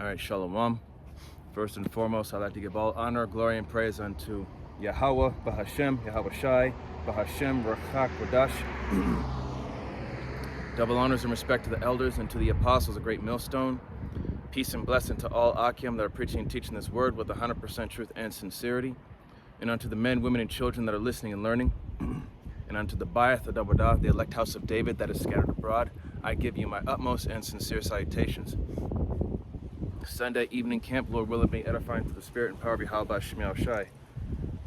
All right, Shalom. First and foremost, I'd like to give all honor, glory, and praise unto Yahweh, Bahashem, Yahweh Shai, Bahashem, Rachak, Radash. Double honors and respect to the elders and to the apostles, a great millstone. Peace and blessing to all Akim that are preaching and teaching this word with 100% truth and sincerity. And unto the men, women, and children that are listening and learning. And unto the Bayath, the Dawadah, the elect house of David that is scattered abroad, I give you my utmost and sincere salutations. Sunday evening camp, Lord willing, be edifying to the spirit and power of Yahweh Shemiah Shai.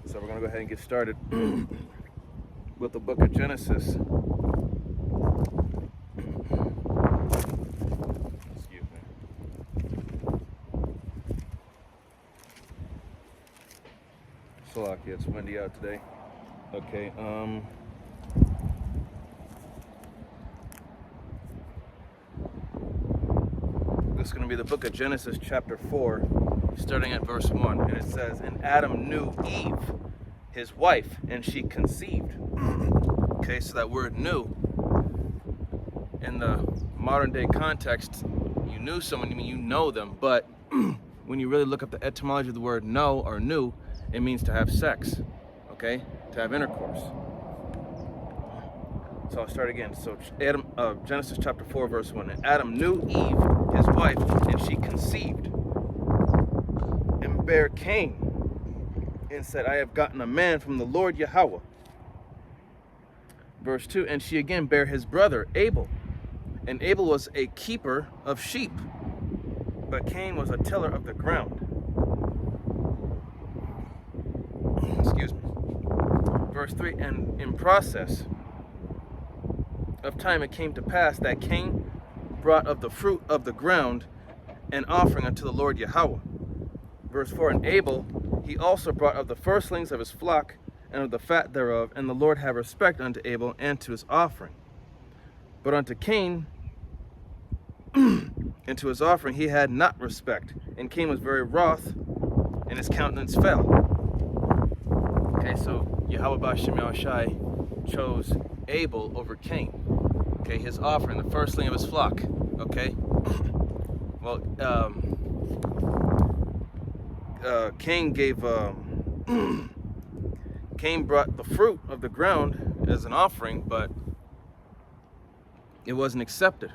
So we're going to go ahead and get started with the book of Genesis. Excuse me. Salaki, it's windy out today. Okay, this is going to be the book of Genesis chapter 4, starting at verse 1. And it says, "And Adam knew Eve, his wife, and she conceived." Okay, so that word "knew," in the modern day context, you knew someone, I mean you know them, but when you really look up the etymology of the word know or knew, it means to have sex, okay, to have intercourse. So I'll start again. So Genesis chapter 4 verse 1. "And Adam knew Eve, his wife, and she conceived, and bare Cain, and said, I have gotten a man from the Lord Yahweh." Verse 2. "And she again bare his brother Abel, and Abel was a keeper of sheep, but Cain was a tiller of the ground." Excuse me. Verse 3. "And in process of time it came to pass that Cain brought of the fruit of the ground an offering unto the Lord Yahweh." Verse 4. "And Abel he also brought of the firstlings of his flock and of the fat thereof, and the Lord had respect unto Abel and to his offering. But unto Cain and to his offering he had not respect, and Cain was very wroth, and his countenance fell." Okay, so Yahweh Bashim Shai chose Abel over Cain. Okay, his offering, the firstling of his flock. Okay, well, Cain gave, Cain brought the fruit of the ground as an offering, but it wasn't accepted.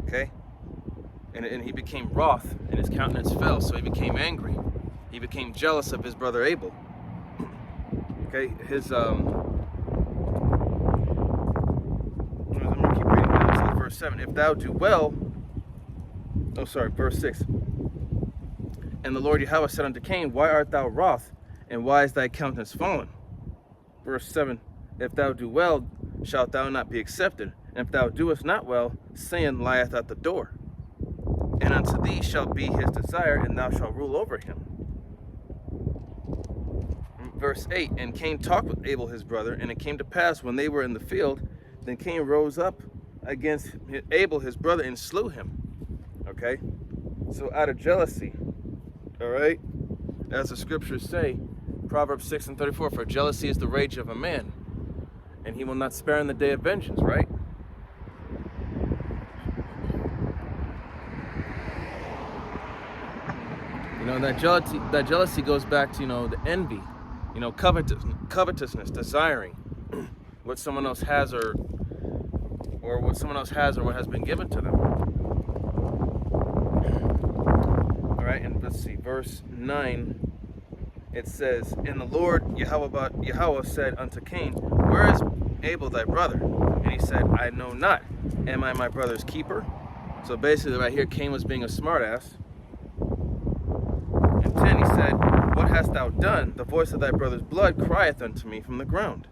Okay, and he became wroth, and his countenance fell, so he became angry. He became jealous of his brother Abel. Okay, his verse 7, "If thou do well," verse 6. "And the Lord Yahweh said unto Cain, Why art thou wroth, and why is thy countenance fallen?" Verse 7, "If thou do well, shalt thou not be accepted, and if thou doest not well, sin lieth at the door. And unto thee shall be his desire, and thou shalt rule over him." Verse 8, "And Cain talked with Abel his brother, and it came to pass when they were in the field, then Cain rose up against Abel his brother and slew him." Okay, so out of jealousy, all right, as the scriptures say, Proverbs 6:34, "For jealousy is the rage of a man, and he will not spare in the day of vengeance," right? You know, that jealousy goes back to, the envy, covetousness, desiring what someone else has or what someone else has or what has been given to them. All right, and let's see, verse 9, it says, "And the Lord Yahweh said unto Cain, Where is Abel thy brother? And he said, I know not. Am I my brother's keeper?" So basically right here, Cain was being a smartass. And 10, he said, "What hast thou done? The voice of thy brother's blood crieth unto me from the ground."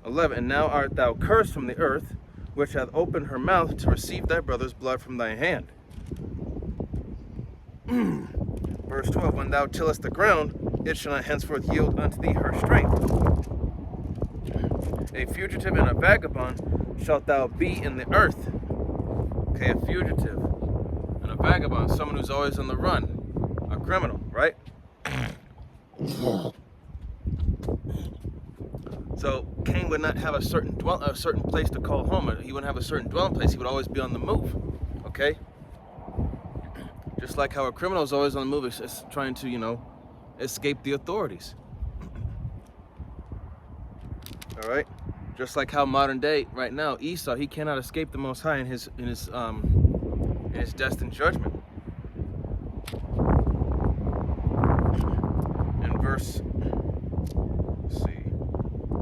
11, "And now art thou cursed from the earth, which hath opened her mouth to receive thy brother's blood from thy hand." Verse 12, "When thou tillest the ground, it shall not henceforth yield unto thee her strength. A fugitive and a vagabond shalt thou be in the earth." Okay, a fugitive and a vagabond, someone who's always on the run, a criminal, right? So Cain would not have a certain place to call home. He wouldn't have a certain dwelling place. He would always be on the move. Okay. Just like how a criminal is always on the move, is trying to, escape the authorities. All right. Just like how modern day, right now, Esau, he cannot escape the Most High in his destined judgment. In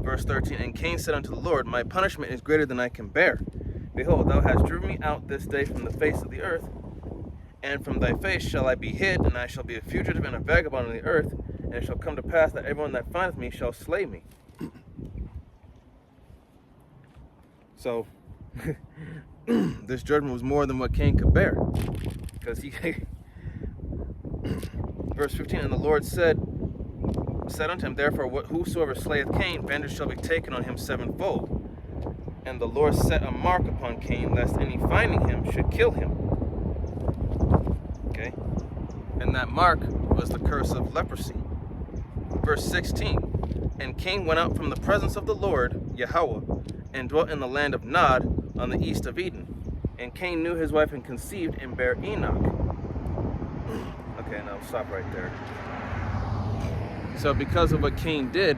verse 13, and Cain said unto the Lord, my punishment is greater than I can bear. Behold, thou hast driven me out this day from the face of the earth, and from thy face shall I be hid, and I shall be a fugitive and a vagabond on the earth, and it shall come to pass that everyone that findeth me shall slay me. So, this judgment was more than what Cain could bear, because he, verse 15, and the Lord said unto him, therefore, whosoever slayeth Cain, vengeance shall be taken on him sevenfold. And the Lord set a mark upon Cain, lest any finding him should kill him. Okay? And that mark was the curse of leprosy. Verse 16, and Cain went out from the presence of the Lord, Yahweh, and dwelt in the land of Nod, on the east of Eden. And Cain knew his wife and conceived and bare Enoch. Okay, now stop right there. So because of what Cain did,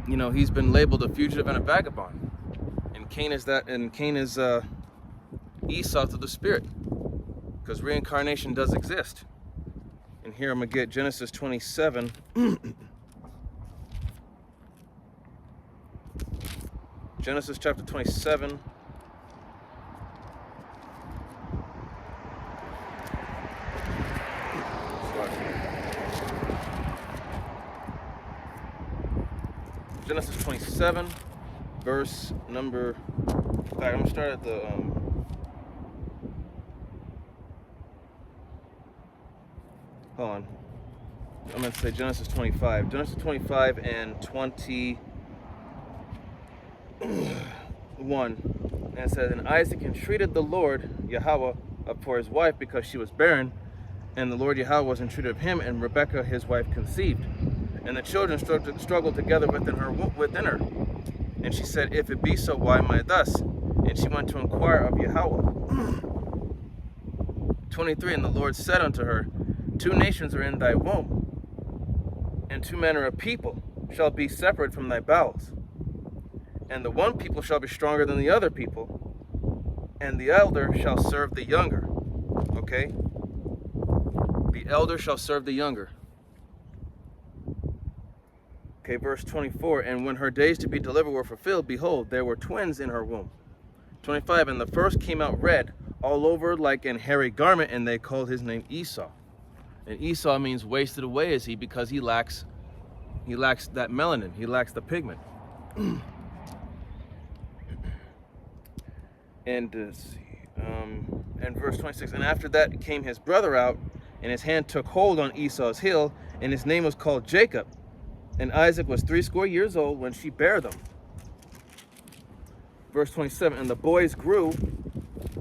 he's been labeled a fugitive and a vagabond. And Cain is Esau to the spirit, because reincarnation does exist. And here I'm going to get Genesis 27. Genesis chapter 27. Genesis 27, verse number. I'm going to start at the. Hold on. I'm going to say Genesis 25. Genesis 25 and 21. And it says, and Isaac entreated the Lord Yahweh for his wife because she was barren, and the Lord Yahweh was entreated of him, and Rebekah his wife conceived. And the children struggled together within her. And she said, if it be so, why am I thus? And she went to inquire of Yahweh. 23, and the Lord said unto her, 2 nations are in thy womb, and 2 manner of people shall be separate from thy bowels. And the one people shall be stronger than the other people, and the elder shall serve the younger. Okay? The elder shall serve the younger. Okay, verse 24, and when her days to be delivered were fulfilled, behold, there were twins in her womb. 25, and the first came out red, all over like an hairy garment, and they called his name Esau. And Esau means wasted away is he, because he lacks that melanin, he lacks the pigment. And verse 26, and after that came his brother out, and his hand took hold on Esau's heel, and his name was called Jacob. And Isaac was 80 years old when she bare them. Verse 27, and the boys grew,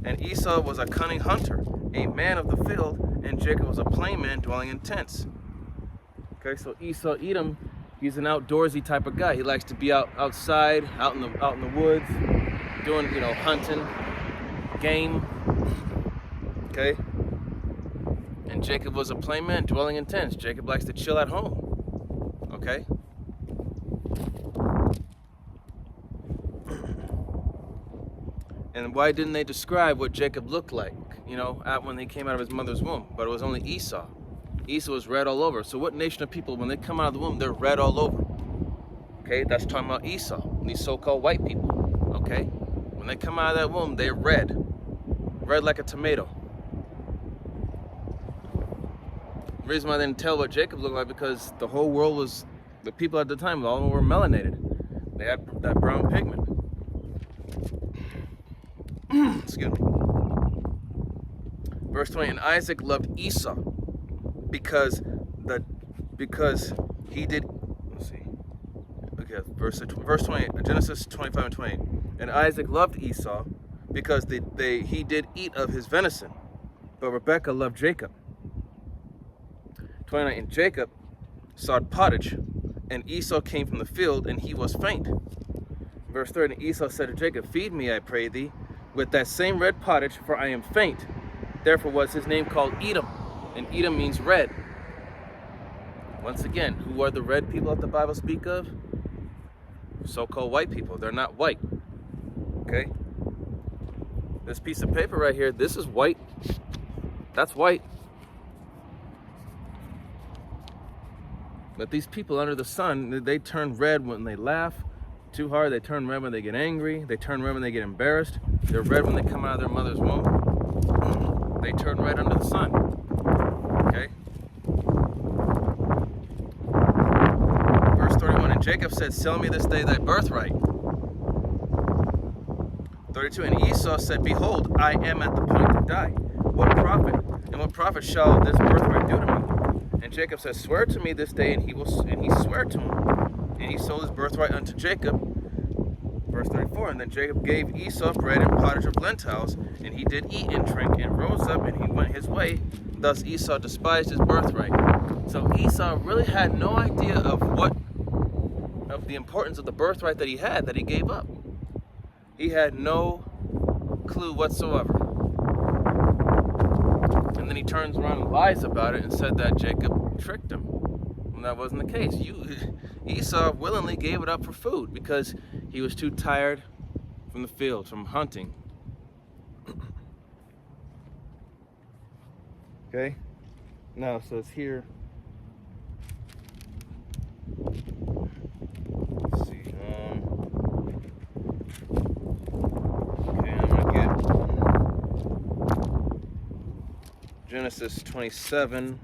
and Esau was a cunning hunter, a man of the field, and Jacob was a plain man dwelling in tents. Okay, so Esau Edom, he's an outdoorsy type of guy. He likes to be outside, out in the woods, doing, hunting, game. Okay? And Jacob was a plain man dwelling in tents. Jacob likes to chill at home. Okay? And why didn't they describe what Jacob looked like, when he came out of his mother's womb? But it was only Esau. Esau was red all over. So what nation of people, when they come out of the womb, they're red all over? Okay, that's talking about Esau, these so-called white people. Okay? When they come out of that womb, they're red. Red like a tomato. The reason why they didn't tell what Jacob looked like, because the whole world was, the people at the time, all of them were melanated. They had that brown pigment. Excuse me. Verse 20, and Isaac loved Esau because he did, let's see. Okay, verse 20, Genesis 25 and 20. And Isaac loved Esau because he did eat of his venison, but Rebekah loved Jacob. 29, and Jacob sought pottage, and Esau came from the field, and he was faint. Verse 30, and Esau said to Jacob, feed me, I pray thee, with that same red pottage, for I am faint. Therefore was his name called Edom, and Edom means red. Once again, who are the red people that the Bible speak of? So-called white people. They're not white. Okay? This piece of paper right here, this is white. That's white. But these people under the sun, they turn red when they laugh too hard. They turn red when they get angry. They turn red when they get embarrassed. They're red when they come out of their mother's womb. They turn red under the sun. Okay? Verse 31, and Jacob said, sell me this day thy birthright. 32, and Esau said, behold, I am at the point to die. What profit? And what profit shall this birthright do to me? And Jacob says, swear to me this day, and he sware to him. And he sold his birthright unto Jacob. Verse 34, and then Jacob gave Esau bread and pottage of lentils, and he did eat and drink, and rose up, and he went his way. Thus Esau despised his birthright. So Esau really had no idea of the importance of the birthright that he had, that he gave up. He had no clue whatsoever. And then he turns around and lies about it and said that Jacob tricked him. And that wasn't the case. Esau willingly gave it up for food because he was too tired from the field, from hunting. Okay? Now it says here, let's see. Okay, I'm gonna get Genesis 27.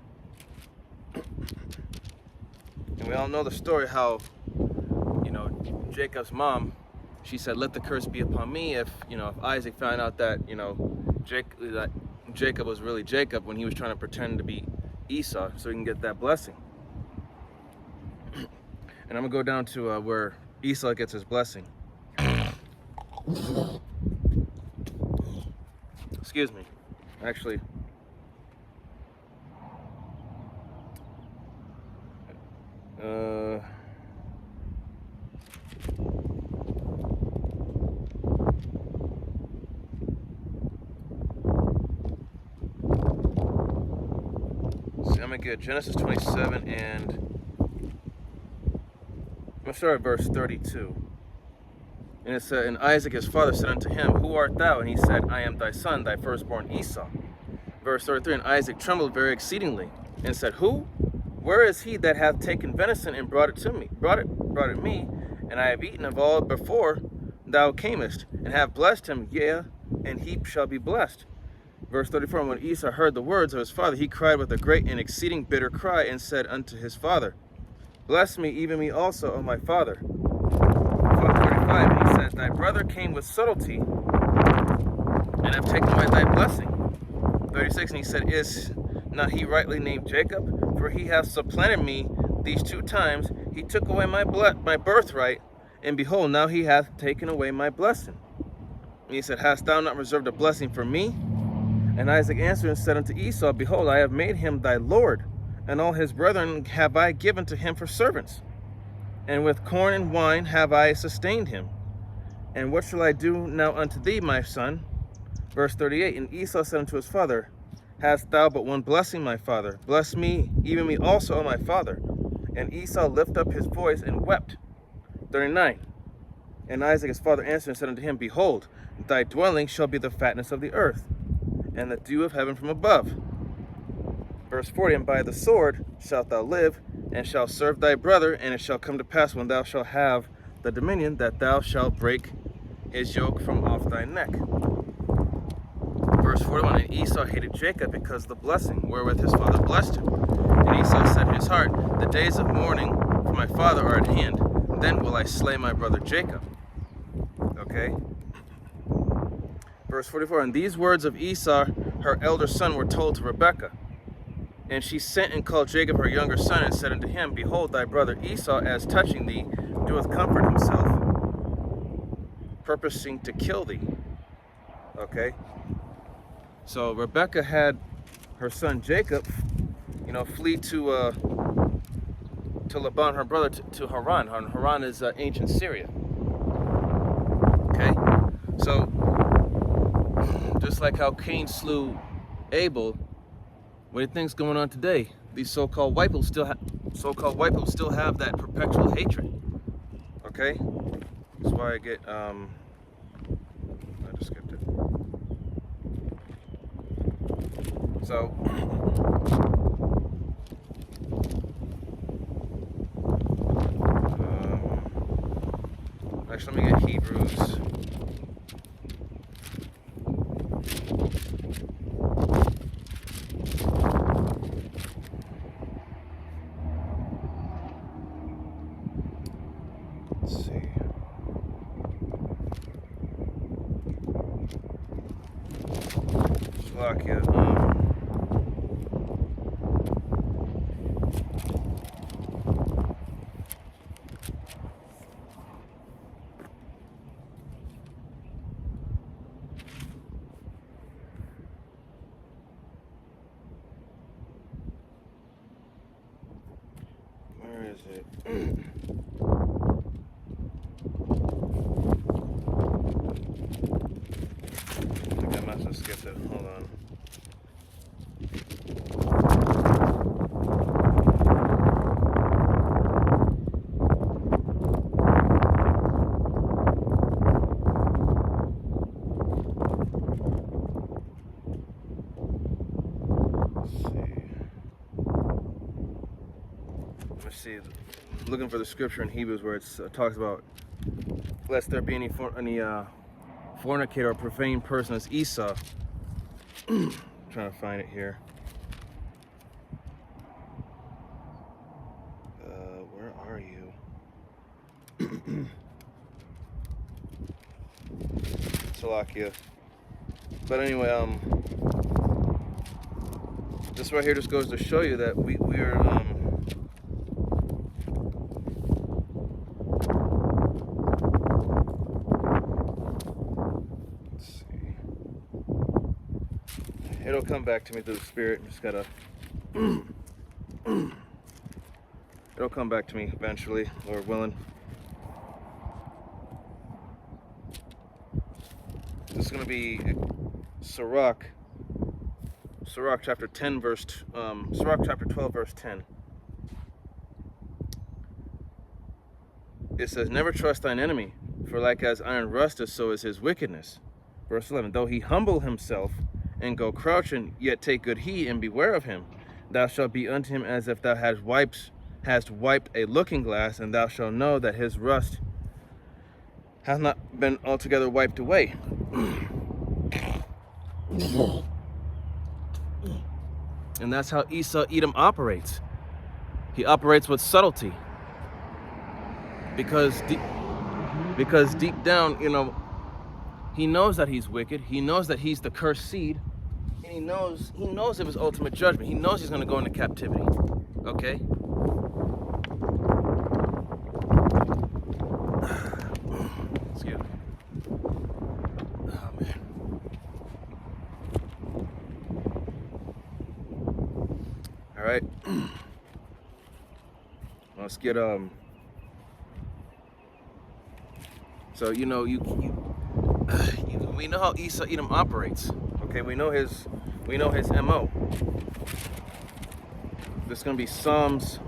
And we all know the story how, Jacob's mom, she said, let the curse be upon me if Isaac found out that, that Jacob was really Jacob when he was trying to pretend to be Esau so he can get that blessing. And I'm gonna go down to where Esau gets his blessing. Excuse me. Actually, I'm gonna get Genesis 27 and I'm gonna start at verse 32. And it said, and Isaac his father said unto him, who art thou? And he said, I am thy son, thy firstborn Esau. Verse 33, and Isaac trembled very exceedingly, and said, who? Where is he that hath taken venison and brought it to me? Brought it me, and I have eaten of all before thou camest, and have blessed him, yea, and he shall be blessed. Verse 34, and when Esau heard the words of his father, he cried with a great and exceeding bitter cry, and said unto his father, bless me, even me also, O my father. Verse 35, and he said, thy brother came with subtlety, and have taken away thy blessing. 36, and he said, is not he rightly named Jacob? For he hath supplanted me these 2 times. He took away my birthright, and behold, now he hath taken away my blessing. And he said, hast thou not reserved a blessing for me? And Isaac answered and said unto Esau, behold, I have made him thy lord, and all his brethren have I given to him for servants. And with corn and wine have I sustained him. And what shall I do now unto thee, my son? Verse 38, and Esau said unto his father, hast thou but one blessing, my father? Bless me, even me also, O my father. And Esau lifted up his voice and wept. 39, and Isaac his father answered and said unto him, behold, thy dwelling shall be the fatness of the earth, and the dew of heaven from above. Verse 40, and by the sword shalt thou live, and shalt serve thy brother, and it shall come to pass when thou shalt have the dominion, that thou shalt break his yoke from off thy neck. Verse 41, and Esau hated Jacob because of the blessing wherewith his father blessed him. And Esau said in his heart, the days of mourning for my father are at hand, then will I slay my brother Jacob. Okay? Verse 44, and these words of Esau, her elder son, were told to Rebekah. And she sent and called Jacob her younger son, and said unto him, behold, thy brother Esau, as touching thee, doeth comfort himself, purposing to kill thee. Okay? So Rebekah had her son Jacob, flee to Laban, her brother, to Haran. Haran is ancient Syria. Okay? So, just like how Cain slew Abel, what do you think's going on today? These so-called white people still have that perpetual hatred. Okay, that's why I get I just skipped it. So actually, let me get Hebrews. Let's see. Slovakia. Where is it? I think I must have skipped it. Hold on. Let's see. Looking for the scripture in Hebrews where it talks about, lest there be any fornicator or profane person as Esau. Trying to find it here. Where are you? Slovakia. But anyway, this right here just goes to show you that we are it'll come back to me through the Spirit. Just gotta it'll come back to me eventually, Lord willing. This is gonna be Sirach chapter 10 verse Sirach chapter 12 verse 10. It says, "Never trust thine enemy, for like as iron rusteth, so is his wickedness." Verse 11, "Though he humble himself and go crouching, yet take good heed and beware of him. Thou shalt be unto him as if thou hast wiped a looking glass, and thou shalt know that his rust hath not been altogether wiped away." And that's how Esau Edom operates. He operates with subtlety. Because deep down, he knows that he's wicked. He knows that he's the cursed seed. And he knows of his ultimate judgment. He knows he's going to go into captivity. Okay? Excuse me. Oh, man. All right. Let's get so we know how Esau Edom operates. Okay, we know his MO. This is gonna be Psalms.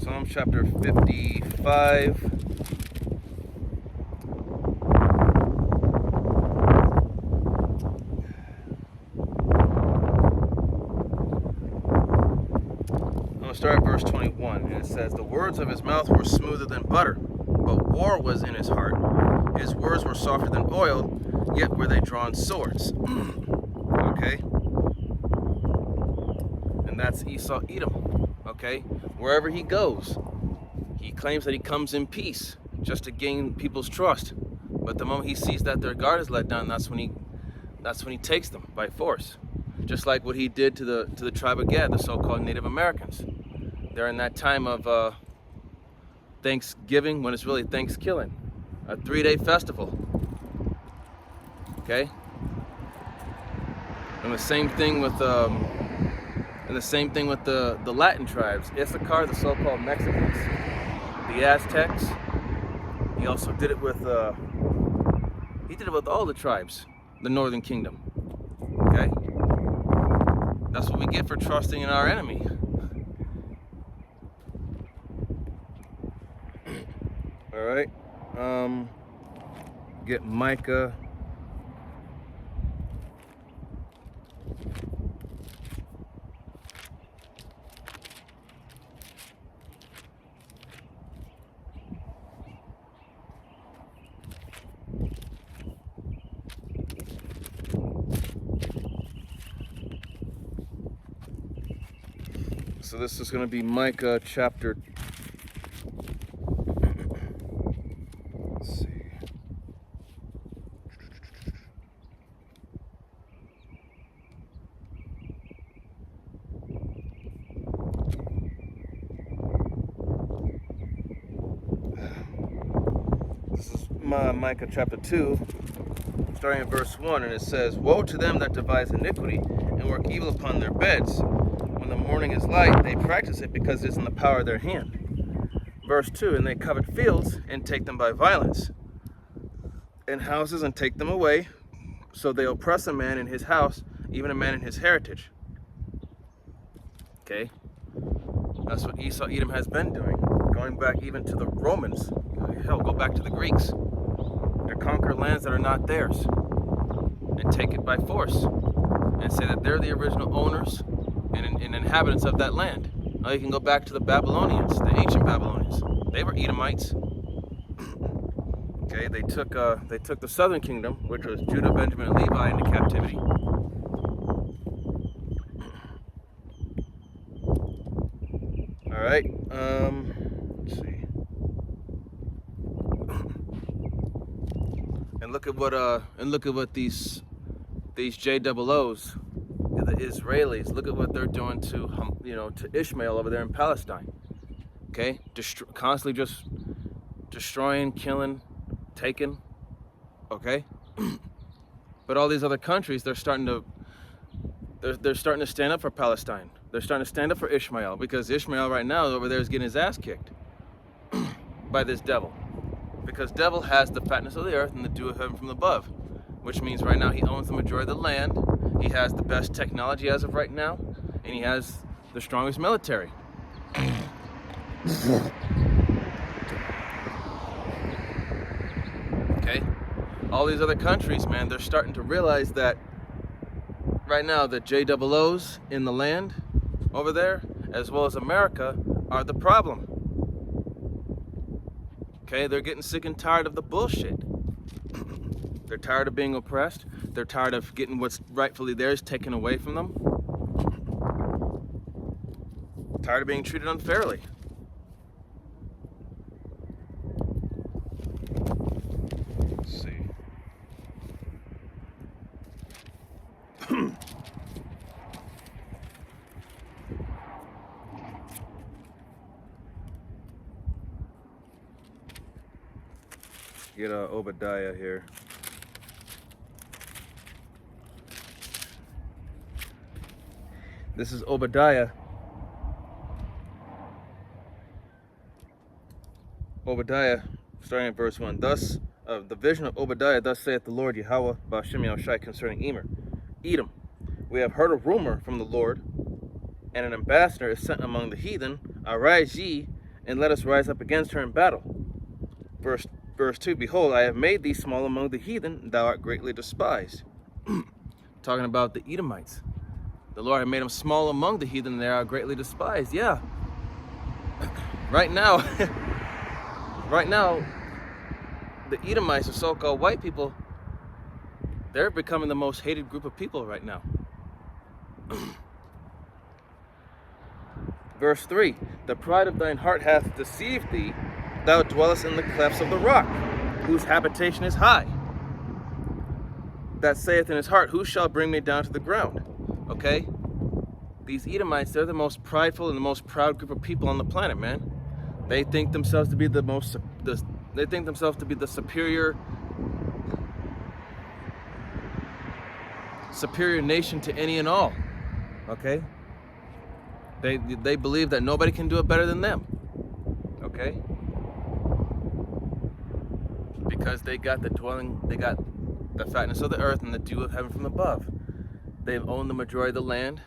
Psalms chapter 55. Start at verse 21, and it says, "The words of his mouth were smoother than butter, but war was in his heart. His words were softer than oil, yet were they drawn swords." Okay? And that's Esau Edom. Okay? Wherever he goes, he claims that he comes in peace, just to gain people's trust. But the moment he sees that their guard is let down, that's when he takes them by force. Just like what he did to the tribe of Gad, the so-called Native Americans. They're in that time of Thanksgiving, when it's really Thanksgiving, a 3-day festival. Okay, and the same thing with the Latin tribes, Issachar, the so-called Mexicans. the Aztecs. He also did it with all the tribes, the Northern Kingdom. Okay? That's what we get for trusting in our enemy. All right. Get Micah. So this is going to be Micah chapter. Let's see. This is Micah chapter 2, starting at verse 1, and it says, "Woe to them that devise iniquity and work evil upon their beds. When the morning is light, they practice it because it is in the power of their hand." Verse 2, "And they covet fields and take them by violence, and houses and take them away. So they oppress a man in his house, even a man in his heritage." Okay? That's what Esau Edom has been doing. Going back even to the Romans. Hell, go back to the Greeks. They conquer lands that are not theirs and take it by force and say that they're the original owners and inhabitants of that land. Now you can go back to the Babylonians, the ancient Babylonians. They were Edomites. Okay, they took the southern kingdom, which was Judah, Benjamin, and Levi, into captivity. All right, let's see. And look at what these JOOs, the Israelis, look at what they're doing to Ishmael over there in Palestine. Okay, constantly just destroying, killing, taking. Okay, but all these other countries, they're starting to stand up for Palestine. They're starting to stand up for Ishmael, because Ishmael right now over there is getting his ass kicked by this devil, because devil has the fatness of the earth and the dew of heaven from above, which means right now he owns the majority of the land. He has the best technology as of right now, and he has the strongest military. Okay? All these other countries, man, they're starting to realize that right now the JOOs in the land over there, as well as America, are the problem. Okay? They're getting sick and tired of the bullshit. They're tired of being oppressed. They're tired of getting what's rightfully theirs taken away from them. Tired of being treated unfairly. Let's see. Get Obadiah here. This is Obadiah. Obadiah, starting at verse 1. Thus, the vision of Obadiah, thus saith the Lord Yahweh, Ba'ashem Yahushai, concerning Edom. We have heard a rumor from the Lord, and an ambassador is sent among the heathen. Arise ye, and let us rise up against her in battle. Verse 2, Behold, I have made thee small among the heathen, thou art greatly despised. Talking about the Edomites. The Lord had made them small among the heathen, and they are greatly despised. Yeah. Right now, the Edomites, the so-called white people, they're becoming the most hated group of people right now. Verse 3, the pride of thine heart hath deceived thee, thou dwellest in the clefts of the rock, whose habitation is high. That saith in his heart, who shall bring me down to the ground? Okay? These Edomites, they're the most prideful and the most proud group of people on the planet, man. They think themselves to be the superior nation to any and all. Okay? They believe that nobody can do it better than them. Okay? because they got the fatness of the earth and the dew of heaven from above. They've owned the majority of the land.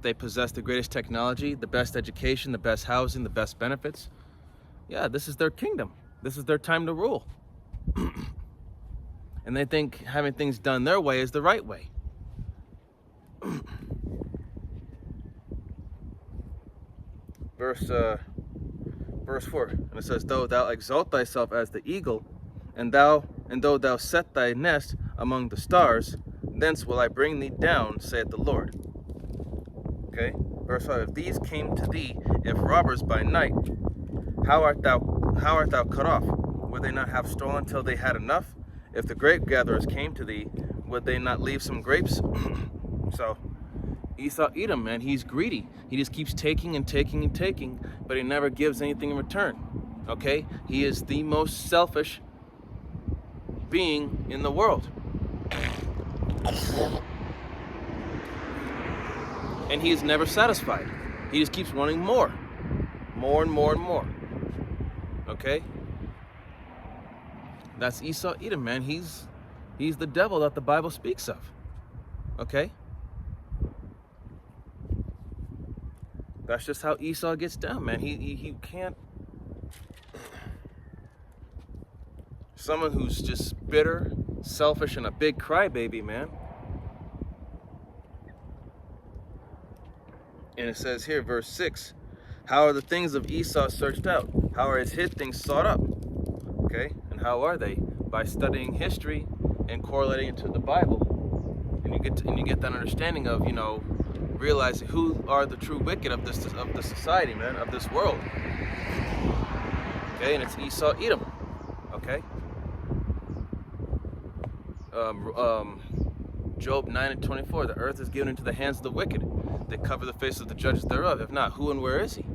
They possess the greatest technology, the best education, the best housing, the best benefits. Yeah, this is their kingdom. This is their time to rule. And they think having things done their way is the right way. Verse 4, and it says, though thou exalt thyself as the eagle, and though thou set thy nest among the stars, thence will I bring thee down, saith the Lord. Okay, verse 5, if these came to thee, if robbers by night, how art thou cut off? Would they not have stolen till they had enough? If the grape gatherers came to thee, would they not leave some grapes? So Esau Edom, man, he's greedy. He just keeps taking and taking and taking, but he never gives anything in return. Okay, he is the most selfish being in the world, and he is never satisfied. He just keeps wanting more and more and more. Okay, that's Esau Edom, man. He's the devil that the Bible speaks of. Okay, that's just how Esau gets down, man. He can't. Someone who's just bitter, selfish, and a big crybaby, man. And it says here, verse 6, how are the things of Esau searched out? How are his hid things sought up? Okay, and how are they? By studying history and correlating it to the Bible, and you get that understanding of, you know, realizing who are the true wicked of this society, man, of this world. Okay, and it's Esau Edom. Okay. Job 9:24, the earth is given into the hands of the wicked. They cover the face of the judges thereof. If not, who and where is he?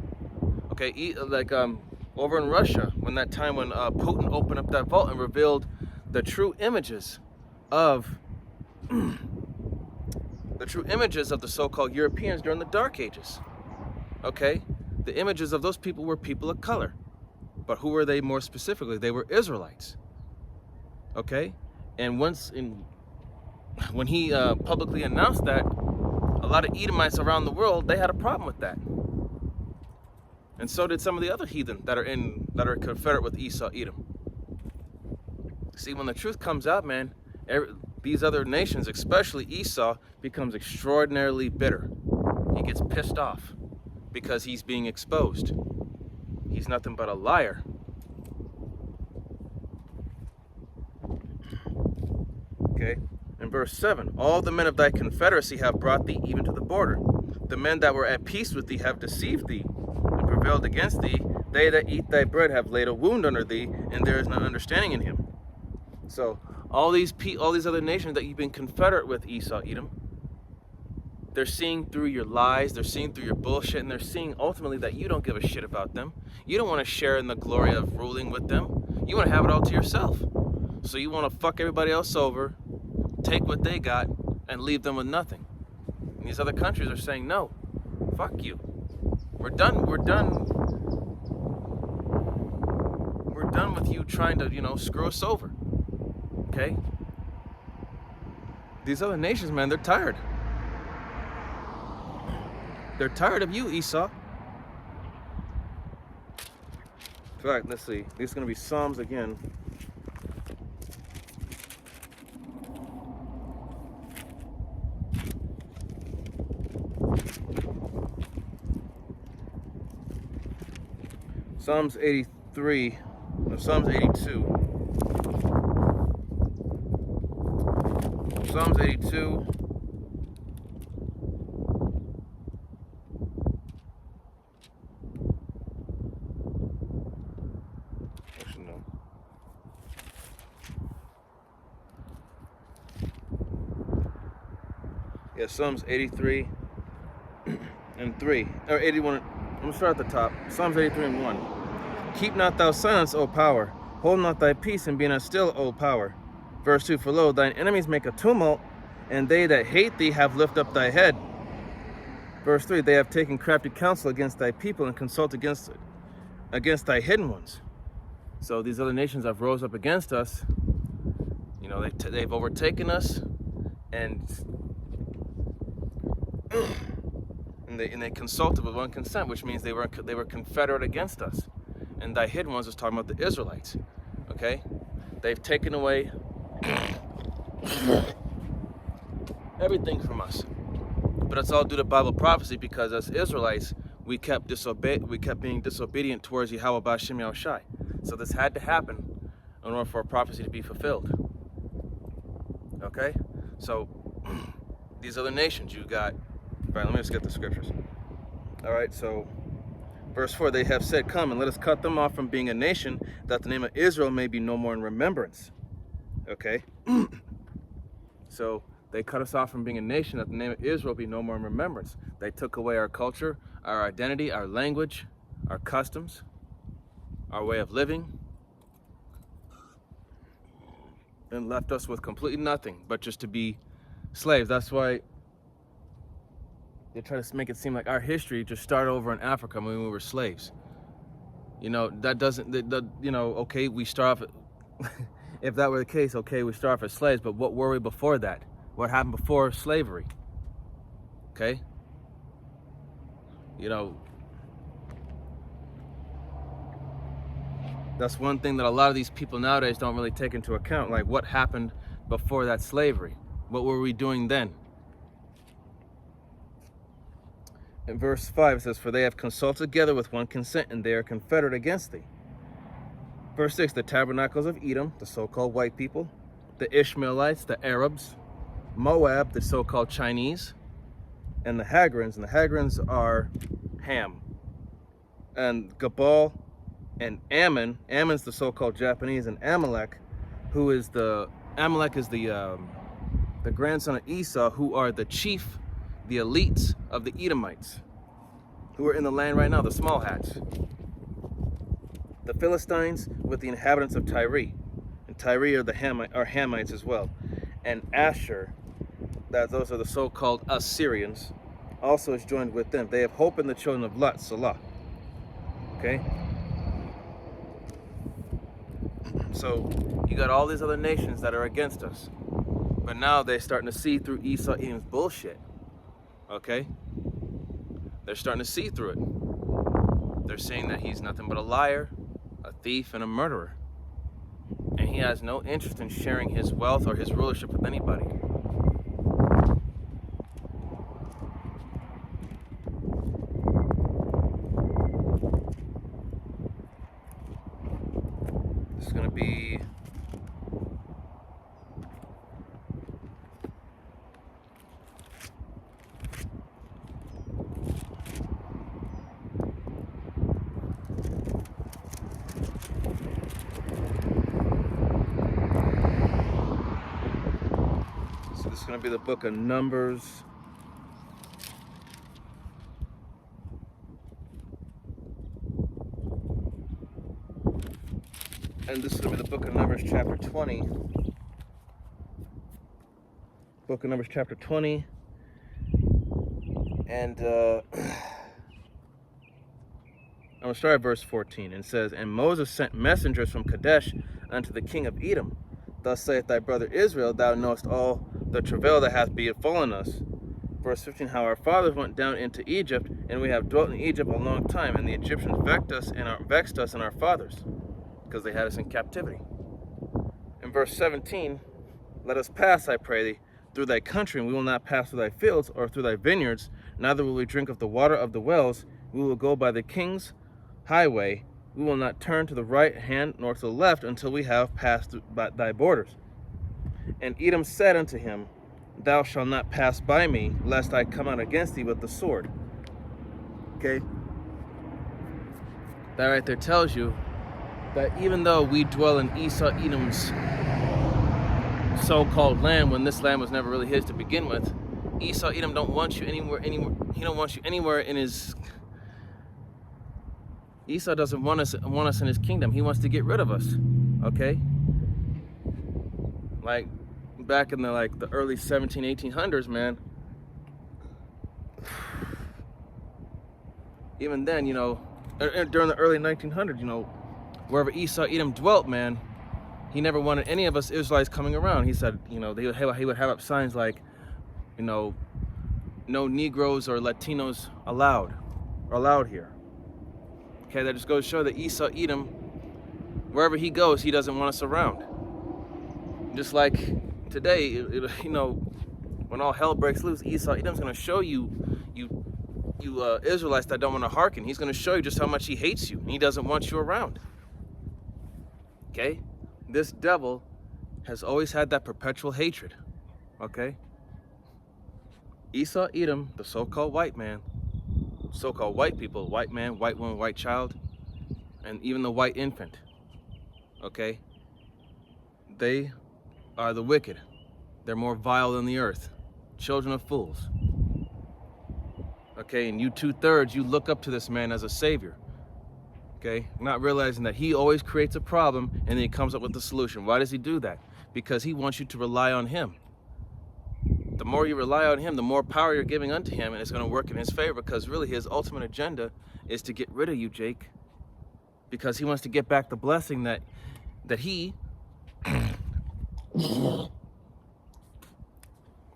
Okay, over in Russia, when Putin opened up that vault and revealed the true images of the so-called Europeans during the Dark Ages. Okay, the images of those people were people of color, but who were they more specifically? They were Israelites. Okay, and when he publicly announced that, a lot of Edomites around the world, they had a problem with that. And so did some of the other heathen that are confederate with Esau Edom. See, when the truth comes out, man, these other nations, especially Esau, becomes extraordinarily bitter. He gets pissed off because he's being exposed. He's nothing but a liar. Okay, in verse 7, all the men of thy confederacy have brought thee even to the border. The men that were at peace with thee have deceived thee and prevailed against thee. They that eat thy bread have laid a wound under thee, and there is no understanding in him. So all these other nations that you've been confederate with, Esau Edom, they're seeing through your lies, they're seeing through your bullshit, and they're seeing ultimately that you don't give a shit about them. You don't want to share in the glory of ruling with them. You want to have it all to yourself. So you want to fuck everybody else over, take what they got, and leave them with nothing. And these other countries are saying, no, fuck you. We're done with you trying to, screw us over. Okay? These other nations, man, they're tired. They're tired of you, Esau. In fact, let's see. This is going to be Psalms again. Psalms 82. Psalms 82. Actually, no. Yeah, Psalms 83 and 3. Or 81. I'm going to start at the top. Psalms 83 and 1. Keep not thou silence, O power. Hold not thy peace, and be not still, O power. Verse 2, for lo, thine enemies make a tumult, and they that hate thee have lifted up thy head. Verse 3, they have taken crafty counsel against thy people, and consult against thy hidden ones. So these other nations have rose up against us. You know, they've overtaken us, and they consulted with one consent, which means they were confederate against us. And thy hidden ones was talking about the Israelites. Okay, they've taken away everything from us. But it's all due to Bible prophecy, because as Israelites, we kept being disobedient towards Yahweh B'Shem Yahushai. So this had to happen in order for a prophecy to be fulfilled. Okay? So these other nations, you got, right, let me just get the scriptures. Alright, so verse 4, they have said, come and let us cut them off from being a nation, that the name of Israel may be no more in remembrance. Okay? So they cut us off from being a nation, that the name of Israel be no more in remembrance. They took away our culture, our identity, our language, our customs, our way of living, and left us with completely nothing but just to be slaves. That's why they try to make it seem like our history just started over in Africa when we were slaves. You know, that doesn't, you know, okay, we start off, if that were the case, okay, we start off as slaves, but what were we before that? What happened before slavery? Okay? You know, that's one thing that a lot of these people nowadays don't really take into account. Like, what happened before that slavery? What were we doing then? In verse 5 it says, for they have consulted together with one consent, and they are confederate against thee. Verse 6, the tabernacles of Edom, the so-called white people, the Ishmaelites, the Arabs, Moab, the so-called Chinese, and the Hagrians. And the Hagrians are Ham, and Gabal, and Ammon. Ammon's the so-called Japanese, and Amalek, who is the grandson of Esau, who are the chief, the elites of the Edomites, who are in the land right now, the small hats. The Philistines with the inhabitants of Tyre, and Tyre are the Hamites as well, and Asher, that those are the so-called Assyrians, also is joined with them. They have hope in the children of Lot, Salah. Okay? So you got all these other nations that are against us, but now they're starting to see through Esau Edom's bullshit. Okay? They're starting to see through it. They're saying that he's nothing but a liar, a thief, and a murderer. And he has no interest in sharing his wealth or his rulership with anybody. This is going to be the book of Numbers. And this is going to be the book of Numbers chapter 20. Book of Numbers chapter 20. And I'm going to start at verse 14. And it says, and Moses sent messengers from Kadesh unto the king of Edom. Thus saith thy brother Israel, thou knowest all the travail that hath befallen us. Verse 15, how our fathers went down into Egypt, and we have dwelt in Egypt a long time, and the Egyptians vexed us and our fathers, because they had us in captivity. In verse 17, let us pass, I pray thee, through thy country, and we will not pass through thy fields or through thy vineyards, neither will we drink of the water of the wells. We will go by the king's highway. We will not turn to the right hand nor to the left until we have passed through thy borders. And Edom said unto him, thou shalt not pass by me, lest I come out against thee with the sword. Okay? That right there tells you that even though we dwell in Esau Edom's so-called land, when this land was never really his to begin with, Esau Edom don't want you anywhere. He don't want you anywhere in his. Esau doesn't want us in his kingdom. He wants to get rid of us. Okay? Like back in the early 1800s, man. Even then, you know, during the early 1900s, you know, wherever Esau, Edom dwelt, man, he never wanted any of us Israelites coming around. He said, he would have up signs like, no Negroes or Latinos allowed here. Okay, that just goes to show that Esau, Edom, wherever he goes, he doesn't want us around. Just like today, when all hell breaks loose, Esau, Edom's going to show you Israelites that don't want to hearken. He's going to show you just how much he hates you. And he doesn't want you around. Okay? This devil has always had that perpetual hatred. Okay? Esau, Edom, the so-called white man, so-called white people, white man, white woman, white child, and even the white infant. Okay? They are the wicked. They're more vile than the earth. Children of fools. Okay, and you 2/3, you look up to this man as a savior. Okay, not realizing that he always creates a problem and then he comes up with the solution. Why does he do that? Because he wants you to rely on him. The more you rely on him, the more power you're giving unto him, and it's going to work in his favor, because really his ultimate agenda is to get rid of you, Jake. Because he wants to get back the blessing that he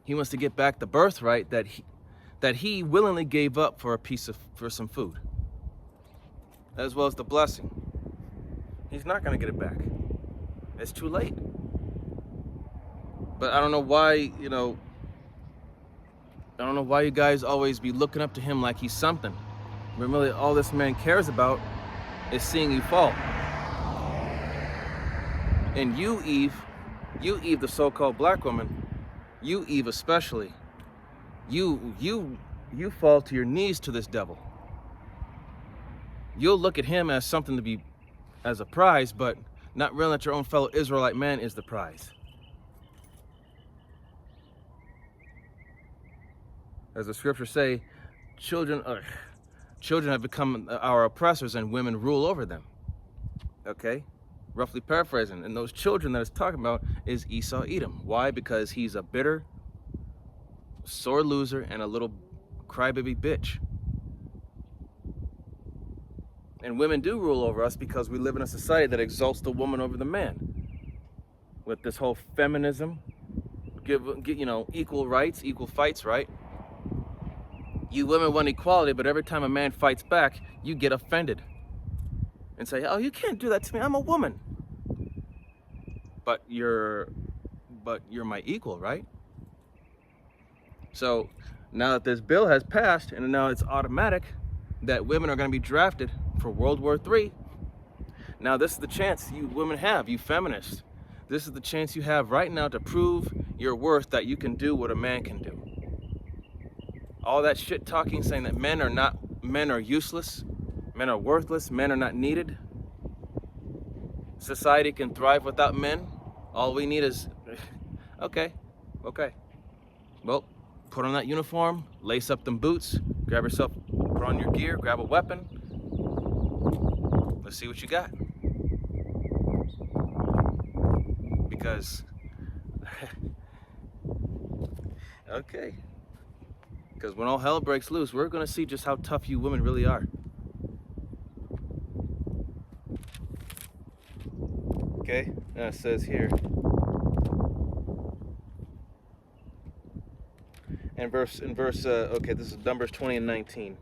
he wants to get back the birthright that he willingly gave up for some food, as well as the blessing. He's not going to get it back. It's too late. But I don't know why, I don't know why you guys always be looking up to him like he's something. When really all this man cares about is seeing you fall. And you, Eve, the so-called black woman, you, Eve especially, you fall to your knees to this devil. You'll look at him as something to be, as a prize, but not realizing that your own fellow Israelite man is the prize. As the scriptures say, children have become our oppressors and women rule over them. Okay? Roughly paraphrasing. And those children that it's talking about is Esau, Edom. Why? Because he's a bitter, sore loser and a little crybaby bitch. And women do rule over us because we live in a society that exalts the woman over the man. With this whole feminism, equal rights, equal fights, right? You women want equality, but every time a man fights back, you get offended and say, "Oh, you can't do that to me. I'm a woman." But you're my equal, right? So now that this bill has passed and now it's automatic that women are going to be drafted for World War III, now this is the chance you women have, you feminists. This is the chance you have right now to prove your worth, that you can do what a man can do. All that shit talking saying that men are useless, men are worthless, men are not needed. Society can thrive without men. All we need is, okay. Well, put on that uniform, lace up them boots, grab yourself, put on your gear, grab a weapon. Let's see what you got. Because, okay. Because when all hell breaks loose, we're going to see just how tough you women really are. Okay, now it says here, okay, this is Numbers 20 and 19.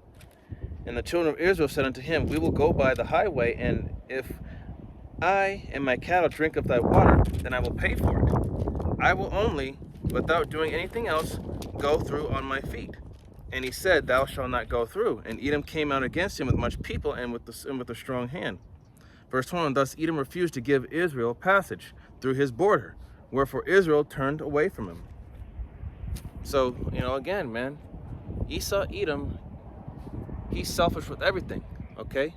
And the children of Israel said unto him, We will go by the highway, and if I and my cattle drink of thy water, then I will pay for it. I will only, without doing anything else, go through on my feet. And he said, Thou shalt not go through. And Edom came out against him with much people and with a strong hand. Verse 21, Thus Edom refused to give Israel passage through his border, wherefore Israel turned away from him. So, again, man, Esau, Edom, he's selfish with everything, okay?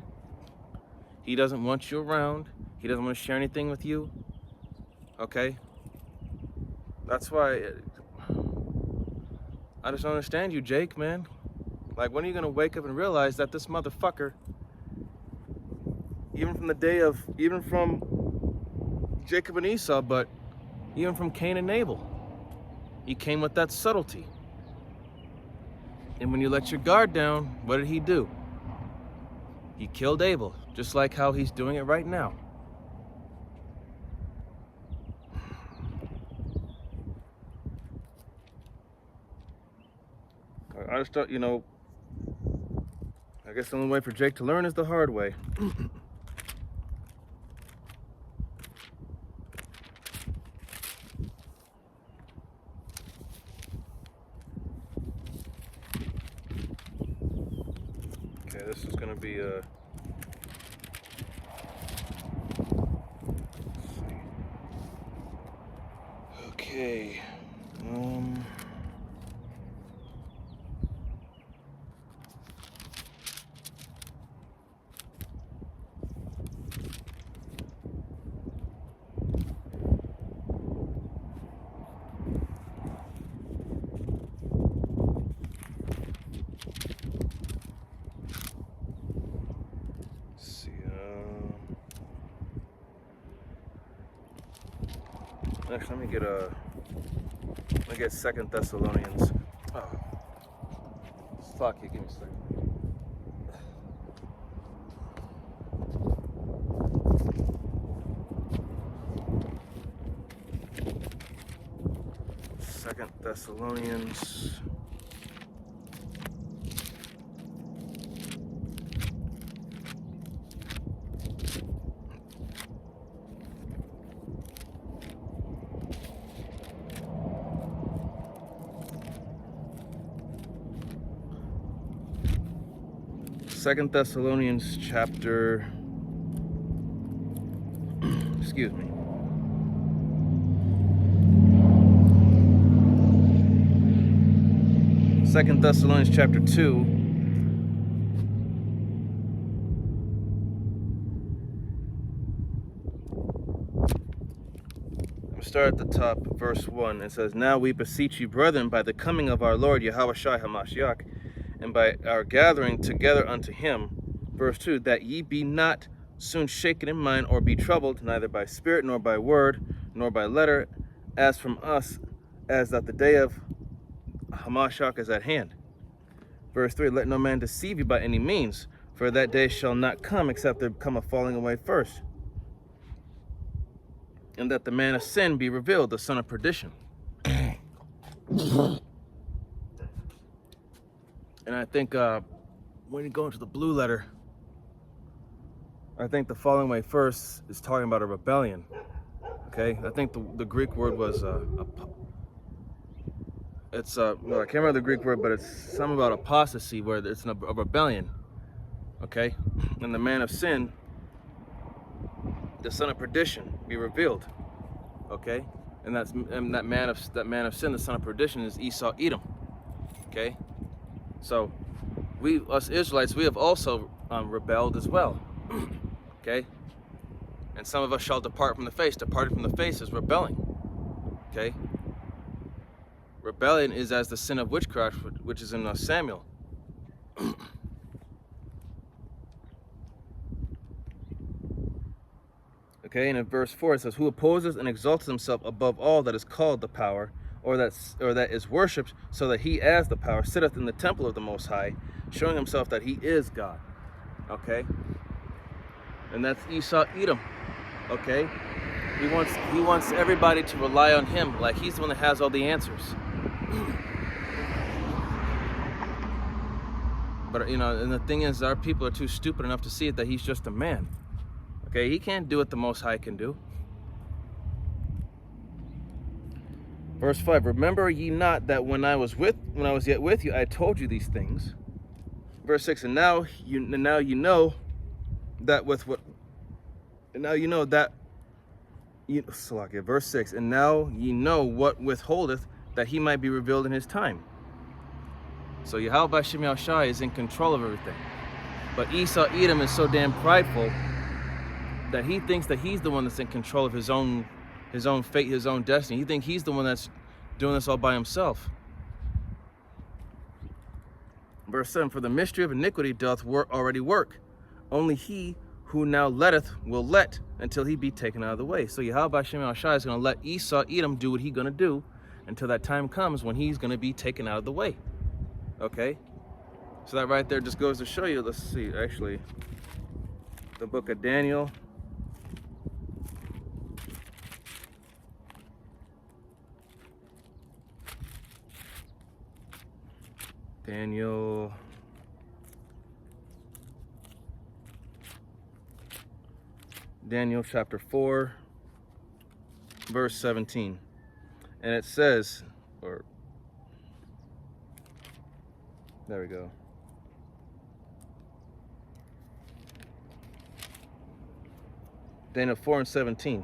He doesn't want you around. He doesn't want to share anything with you, okay? That's why I just don't understand you, Jake, man. Like, when are you going to wake up and realize that this motherfucker, even from Jacob and Esau, but even from Cain and Abel, he came with that subtlety. And when you let your guard down, what did he do? He killed Abel, just like how he's doing it right now. I just thought, I guess the only way for Jake to learn is the hard way. Okay, this is gonna be a... Okay. Next, let me get 2 Thessalonians. Oh, fuck you! Give me a second. Second Thessalonians. Second Thessalonians chapter, excuse me. Second Thessalonians chapter 2. I'm start at the top, verse 1. It says, "Now we beseech you, brethren, by the coming of our Lord Yahushua HaMashiach, and by our gathering together unto him," verse 2, "that ye be not soon shaken in mind, or be troubled, neither by spirit, nor by word, nor by letter, as from us, as that the day of Hamashiach is at hand." Verse 3, "Let no man deceive you by any means, for that day shall not come, except there come a falling away first, and that the man of sin be revealed, the son of perdition." And I think when you go into the blue letter, I think the falling away first is talking about a rebellion. Okay, I think the Greek word was I can't remember the Greek word, but it's something about apostasy, where it's a rebellion. Okay, and the man of sin, the son of perdition, be revealed. Okay, and that man of sin, the son of perdition, is Esau, Edom. Okay. So, us Israelites, we have also rebelled as well. Okay? And some of us shall depart from the face. Departed from the face is rebelling. Okay? Rebellion is as the sin of witchcraft, which is in Samuel. Okay, and in verse 4 it says, "Who opposes and exalts himself above all that is called the power, or that is worshipped, so that he as the power sitteth in the temple of the Most High, showing himself that he is God." Okay, and that's Esau, Edom. Okay, he wants everybody to rely on him, like he's the one that has all the answers. But and the thing is, our people are too stupid enough to see it, that he's just a man. Okay, he can't do what the Most High can do. Verse 5, "Remember ye not that when I was yet with you, I told you these things." Verse 6, "And now you know that with what, and now you know that you, Salakia." Verse 6, "And now ye know what withholdeth, that he might be revealed in his time." So Yahweh B'Shem Yahushai is in control of everything. But Esau, Edom, is so damn prideful that he thinks that he's the one that's in control of his own fate, his own destiny. He thinks he's the one that's doing this all by himself. Verse 7, "For the mystery of iniquity doth already work. Only he who now letteth will let, until he be taken out of the way." So Yahweh B'Shem Yahushai is going to let Esau, Edom, do what he's going to do until that time comes when he's going to be taken out of the way. Okay? So that right there just goes to show you, let's see, actually, the book of Daniel. Daniel chapter 4, verse 17. And it says, there we go. Daniel 4 and 17.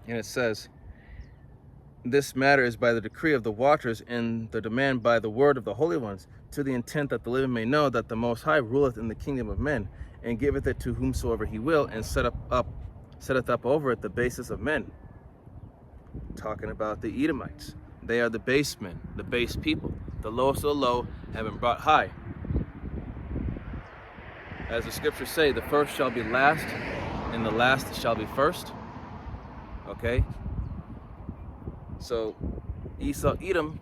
And it says, this matter is by the decree of the watchers and the demand by the word of the holy ones, to the intent that the living may know that the Most High ruleth in the kingdom of men, and giveth it to whomsoever he will, and setteth up over it the basis of men. Talking about the Edomites. They are the base men, the base people. The lowest of the low have been brought high. As the scriptures say, the first shall be last, and the last shall be first. Okay? So Esau, Edom,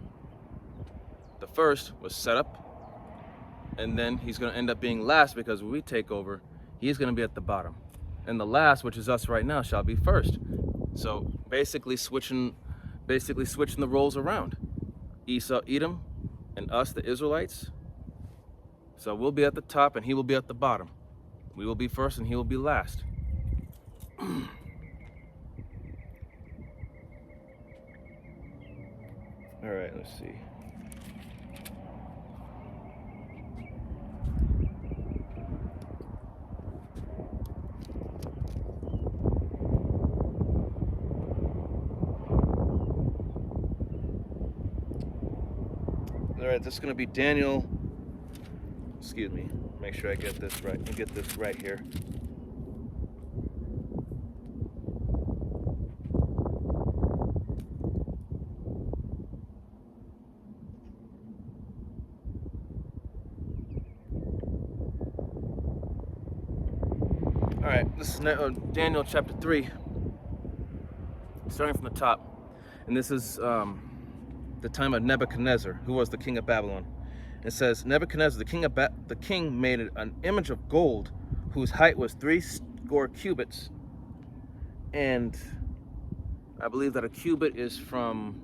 the first, was set up, and then he's going to end up being last, because when we take over, he's going to be at the bottom, and the last, which is us right now, shall be first. So basically switching the roles around. Esau, Edom, and us, the Israelites. So we'll be at the top, and he will be at the bottom. We will be first, and he will be last. All right, let's see. All right, this is going to be Daniel. Excuse me. Make sure I get this right. Let me get this right here. All right, this is Daniel chapter 3, starting from the top. And this is the time of Nebuchadnezzar, who was the king of Babylon. It says, Nebuchadnezzar, the king made an image of gold, whose height was 80 cubits. And I believe that a cubit is from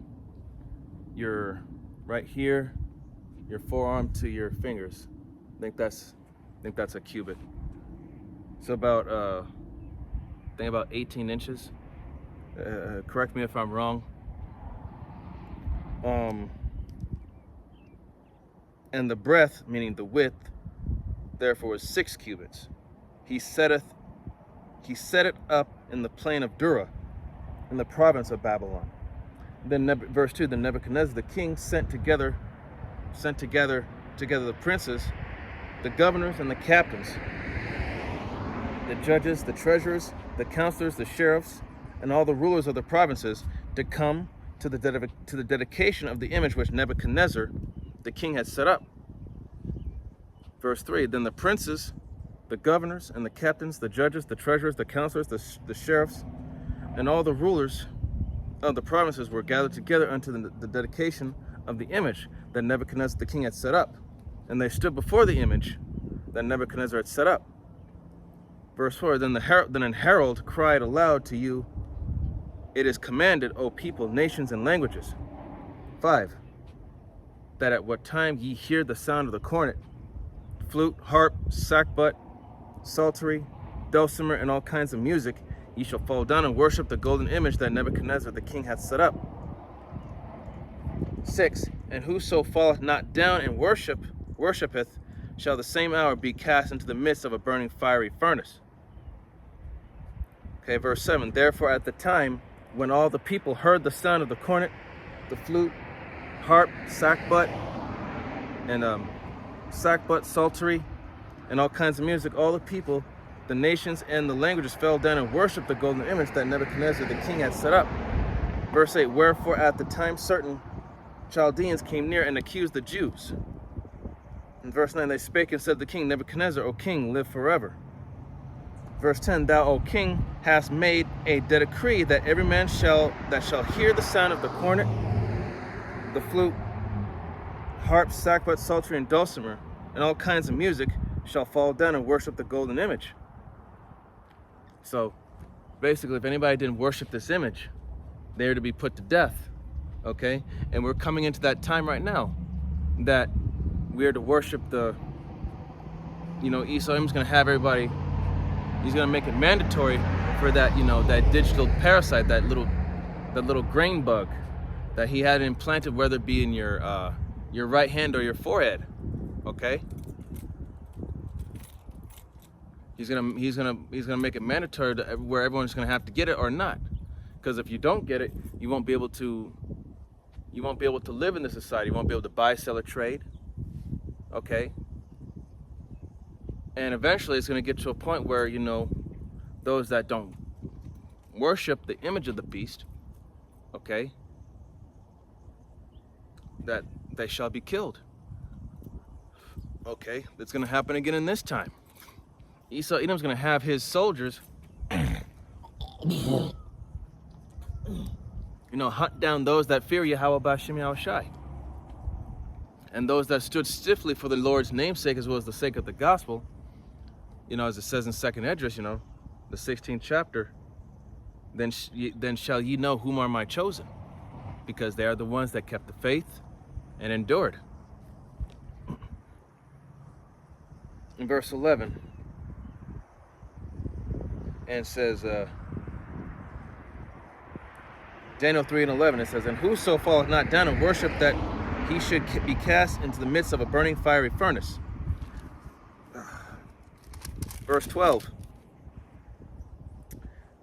your right here, your forearm to your fingers. I think that's a cubit. So about, I think about 18 inches. Correct me if I'm wrong. And the breadth, meaning the width, therefore is 6 cubits. He set it up in the plain of Dura, in the province of Babylon. Then verse 2, then Nebuchadnezzar the king sent together the princes, the governors and the captains, the judges, the treasurers, the counselors, the sheriffs, and all the rulers of the provinces to come to the dedication of the image which Nebuchadnezzar the king had set up. Verse 3, then the princes, the governors and the captains, the judges, the treasurers, the counselors, the sheriffs, and all the rulers of the provinces were gathered together unto the dedication of the image that Nebuchadnezzar the king had set up. And they stood before the image that Nebuchadnezzar had set up. Verse 4, then an herald cried aloud to you, it is commanded, O people, nations, and languages. 5, that at what time ye hear the sound of the cornet, flute, harp, sackbut, psaltery, dulcimer, and all kinds of music, ye shall fall down and worship the golden image that Nebuchadnezzar the king hath set up. 6, and whoso falleth not down and worshipeth, shall the same hour be cast into the midst of a burning fiery furnace. Okay, verse 7, therefore at the time when all the people heard the sound of the cornet, the flute, harp, sackbut, psaltery, and all kinds of music, all the people, the nations, and the languages fell down and worshipped the golden image that Nebuchadnezzar the king had set up. Verse 8, wherefore at the time certain Chaldeans came near and accused the Jews. In verse 9, they spake and said to the king, Nebuchadnezzar, O king, live forever. Verse 10, thou, O king, hast made a decree that every man that shall hear the sound of the cornet, the flute, harp, sackbut, psaltery, and dulcimer, and all kinds of music, shall fall down and worship the golden image. So basically, if anybody didn't worship this image, they are to be put to death. Okay? And we're coming into that time right now that we are to worship the, Esau is going to have everybody, he's going to make it mandatory for that, that digital parasite, that little grain bug that he had implanted, whether it be in your right hand or your forehead. Okay? He's gonna make it mandatory to where everyone's gonna have to get it or not. Because if you don't get it, you won't be able to live in this society. You won't be able to buy, sell, or trade. Okay? And eventually it's gonna get to a point where, those that don't worship the image of the beast, okay, that they shall be killed. Okay, that's gonna happen again in this time. Esau Edom's gonna have his soldiers, hunt down those that fear Yahweh B'Shem Yahushai. And those that stood stiffly for the Lord's namesake as well as the sake of the gospel, as it says in 2nd Esdras, the 16th chapter, then shall ye know whom are my chosen, because they are the ones that kept the faith and endured. In verse 11, and says, Daniel 3:11, it says, and whoso falleth not down and worship, that he should be cast into the midst of a burning fiery furnace. Verse 12,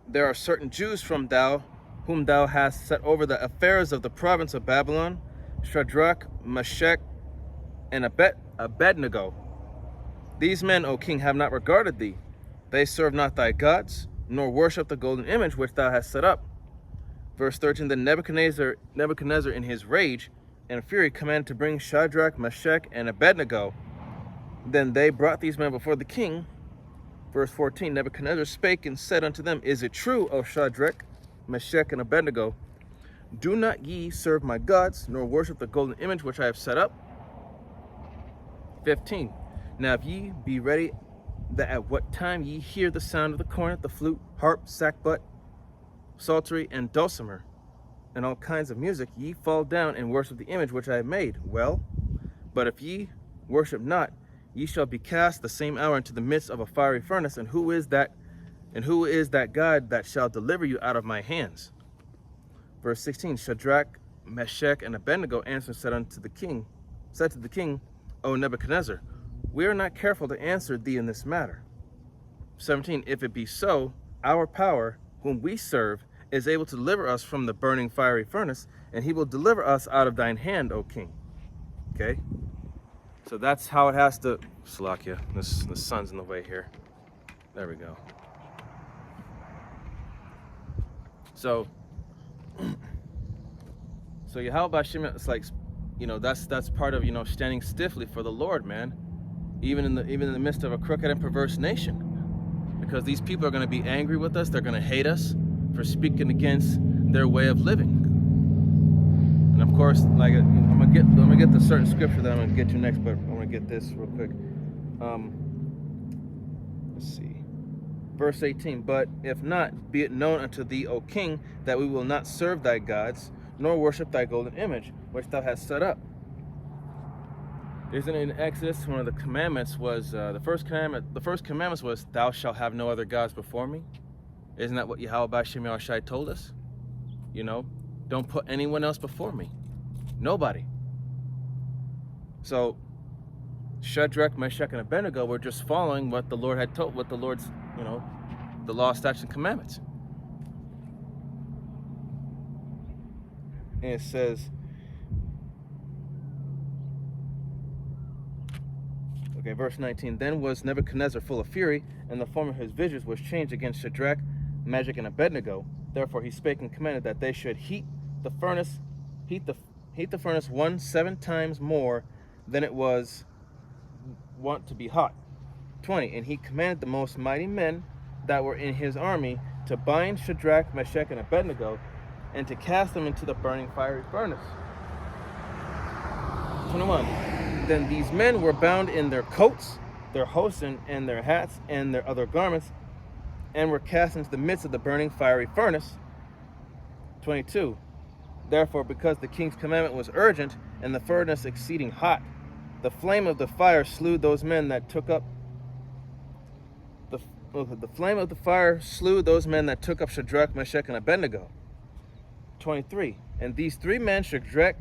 there are certain Jews from thou, whom thou hast set over the affairs of the province of Babylon, Shadrach, Meshach, and Abednego. These men, O king, have not regarded thee. They serve not thy gods, nor worship the golden image which thou hast set up. Verse 13, then Nebuchadnezzar in his rage and fury commanded to bring Shadrach, Meshach, and Abednego. Then they brought these men before the king. Verse 14, Nebuchadnezzar spake and said unto them, is it true, O Shadrach, Meshach, and Abednego, do not ye serve my gods, nor worship the golden image which I have set up? 15, now if ye be ready, that at what time ye hear the sound of the cornet, the flute, harp, sackbut, psaltery, and dulcimer, and all kinds of music, ye fall down and worship the image which I have made. Well, but if ye worship not, ye shall be cast the same hour into the midst of a fiery furnace. And who is that God that shall deliver you out of my hands? Verse 16, Shadrach, Meshach, and Abednego answered and said to the king, O Nebuchadnezzar, we are not careful to answer thee in this matter. 17, if it be so, our power, whom we serve, is able to deliver us from the burning fiery furnace, and he will deliver us out of thine hand, O king. Okay? So that's how it has to... Salakia, the sun's in the way here. There we go. So Yahweh B'Shem, it's like, that's part of, standing stiffly for the Lord, man. Even in the midst of a crooked and perverse nation. Because these people are going to be angry with us. They're going to hate us for speaking against their way of living. And of course, like, I'm gonna get the certain scripture that I'm gonna get to next, but I want to get this real quick. Let's see, verse 18. But if not, be it known unto thee, O king, that we will not serve thy gods, nor worship thy golden image, which thou hast set up. Isn't it in Exodus, one of the commandments was the first commandment was, thou shalt have no other gods before me? Isn't that what Yahweh B'Shem Yahushai told us? Don't put anyone else before me. Nobody. So Shadrach, Meshach, and Abednego were just following what the Lord had told, what the Lord's, the law, statutes, and commandments. And it says, okay, verse 19, then was Nebuchadnezzar full of fury, and the form of his visions was changed against Shadrach, Meshach, and Abednego. Therefore he spake and commanded that they should heat the furnace 7 times more than it was wont to be hot. 20, and he commanded the most mighty men that were in his army to bind Shadrach, Meshach, and Abednego, and to cast them into the burning fiery furnace. 21, then these men were bound in their coats their hosen and their hats and their other garments, and were cast into the midst of the burning fiery furnace. 22. Therefore, because the king's commandment was urgent, and the furnace exceeding hot, the flame of the fire slew those men that took up the flame of the fire slew those men that took up Shadrach, Meshach, and Abednego. 23. And these three men, Shadrach,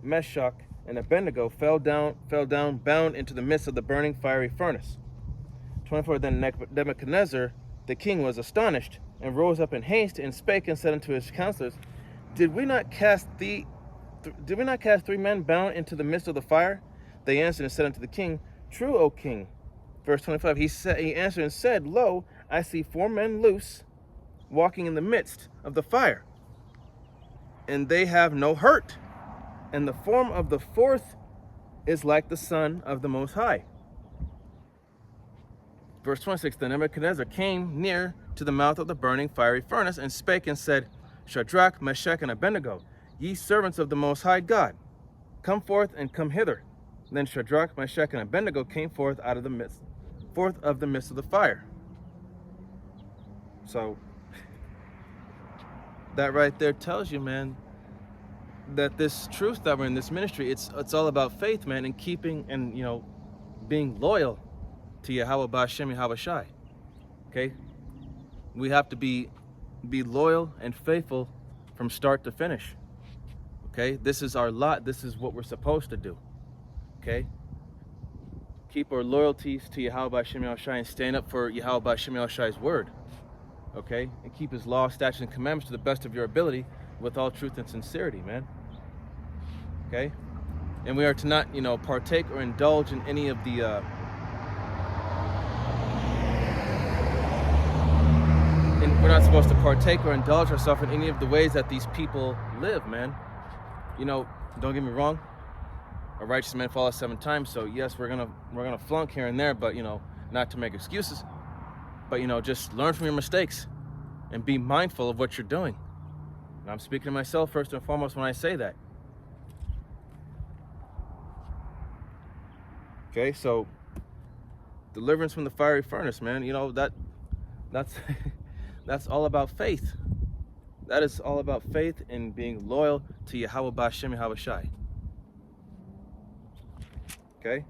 Meshach, and Abednego, fell down bound into the midst of the burning fiery furnace. 24. Then Nebuchadnezzar the king was astonished, and rose up in haste, and spake and said unto his counselors, Did we not cast three men bound into the midst of the fire? They answered and said unto the king, True, O king. Verse 25, he answered and said, Lo, I see 4 men loose, walking in the midst of the fire, and they have no hurt. And the form of the 4th is like the Son of the Most High. Verse 26, then Nebuchadnezzar came near to the mouth of the burning fiery furnace, and spake and said, Shadrach, Meshach, and Abednego, ye servants of the Most High God, come forth and come hither. Then Shadrach, Meshach, and Abednego came forth of the midst of the fire. So that right there tells you, man, that this truth that we're in, this ministry, it's all about faith, man, and keeping and being loyal to Yahweh B'Hashem Yahweh Shai. Okay, we have to be loyal and faithful from start to finish. Okay, this is our lot. This is what we're supposed to do. Okay, keep our loyalties to Yahweh B'Hashem Yahweh Shai and stand up for Yahweh B'Hashem Yahweh Shai's word. Okay, and keep his law, statutes, and commandments to the best of your ability with all truth and sincerity, man. Okay, and we are to not, partake or indulge in any of the we're not supposed to partake or indulge ourselves in any of the ways that these people live, man. Don't get me wrong, a righteous man falls 7 times, so yes, we're gonna flunk here and there, but not to make excuses, but just learn from your mistakes and be mindful of what you're doing. And I'm speaking to myself first and foremost when I say that. Okay, so deliverance from the fiery furnace, man. That's that's all about faith. That is all about faith and being loyal to Yahweh B'Hashem Yahweh Shai. Okay?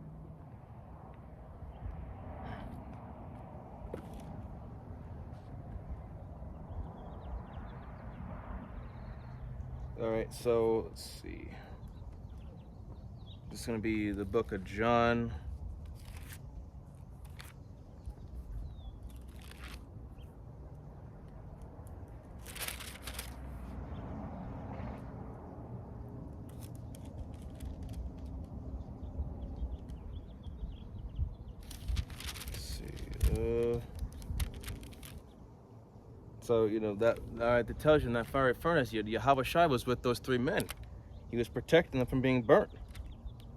All right, so let's see. This is going to be the book of John. So, that tells you in that fiery furnace, Yahweh Shai was with those 3 men. He was protecting them from being burnt.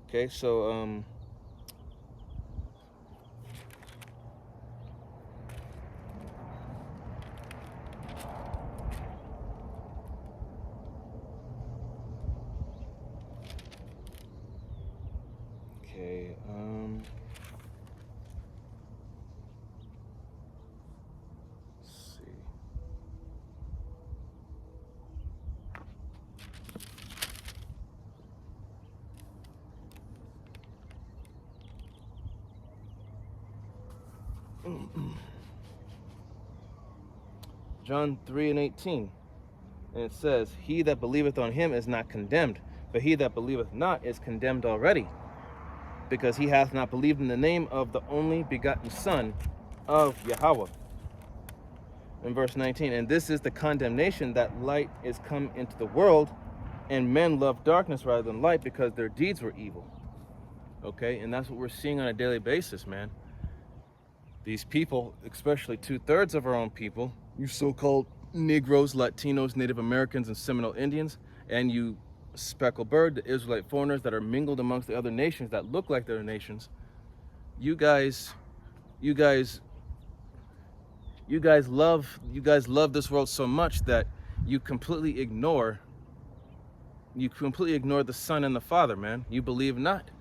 Okay, so, John 3:18, and it says, He that believeth on him is not condemned, but he that believeth not is condemned already, because he hath not believed in the name of the only begotten Son of Yahweh. In verse 19, and this is the condemnation, that light is come into the world, and men love darkness rather than light, because their deeds were evil. Okay, and that's what we're seeing on a daily basis, man. These people, especially 2/3 of our own people, you so-called Negroes, Latinos, Native Americans, and Seminole Indians, and you speckled bird, the Israelite foreigners that are mingled amongst the other nations that look like their nations, you guys love this world so much that you completely ignore the Son and the Father, man. You believe not.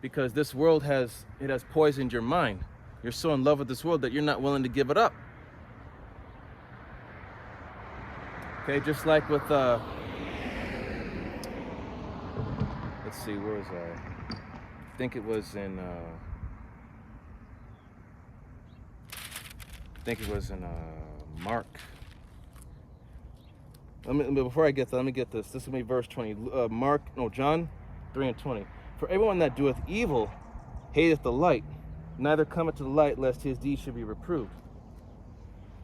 because this world has poisoned your mind. You're so in love with this world that you're not willing to give it up. Okay, just like with let's see, where was I? I think it was in Mark. Before I get that, let me get this. This will be verse 20. John 3:20. For everyone that doeth evil hateth the light, neither cometh to the light, lest his deeds should be reproved.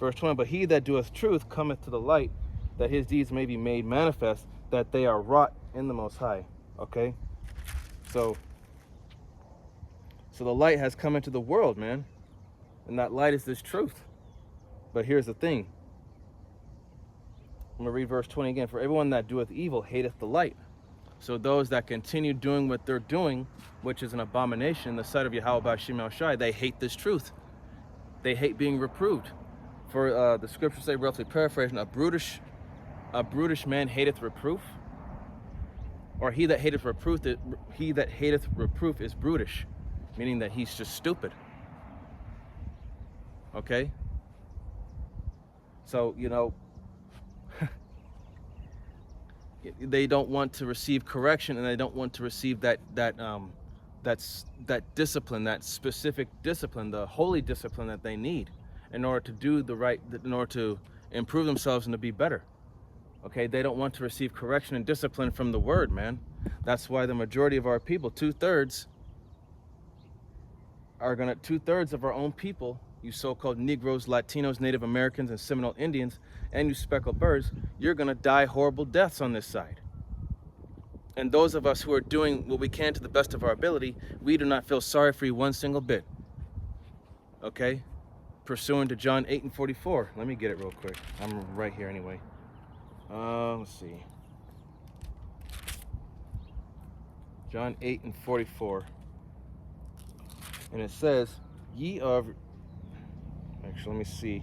Verse 20. But he that doeth truth cometh to the light, that his deeds may be made manifest, that they are wrought in the Most High. Okay? So the light has come into the world, man. And that light is this truth. But here's the thing. I'm going to read verse 20 again. For everyone that doeth evil hateth the light. So those that continue doing what they're doing, which is an abomination in the sight of Yahweh B'Shem El Shai, they hate this truth. They hate being reproved. For the scriptures say, roughly paraphrasing, a brutish man hateth reproof, or he that hateth reproof is brutish, meaning that he's just stupid. Okay? So, they don't want to receive correction, and they don't want to receive that discipline, that specific discipline, the holy discipline that they need in order to do the right, in order to improve themselves and to be better. Okay, they don't want to receive correction and discipline from the word, man. That's why the majority of our people, 2/3 of our own people, you so-called Negroes, Latinos, Native Americans, and Seminole Indians, and you speckled birds, you're gonna die horrible deaths on this side. And those of us who are doing what we can to the best of our ability, we do not feel sorry for you one single bit. Okay? Pursuant to John 8:44. Let me get it real quick. I'm right here anyway. Let's see. John 8:44. And it says, ye are... Actually, let me see.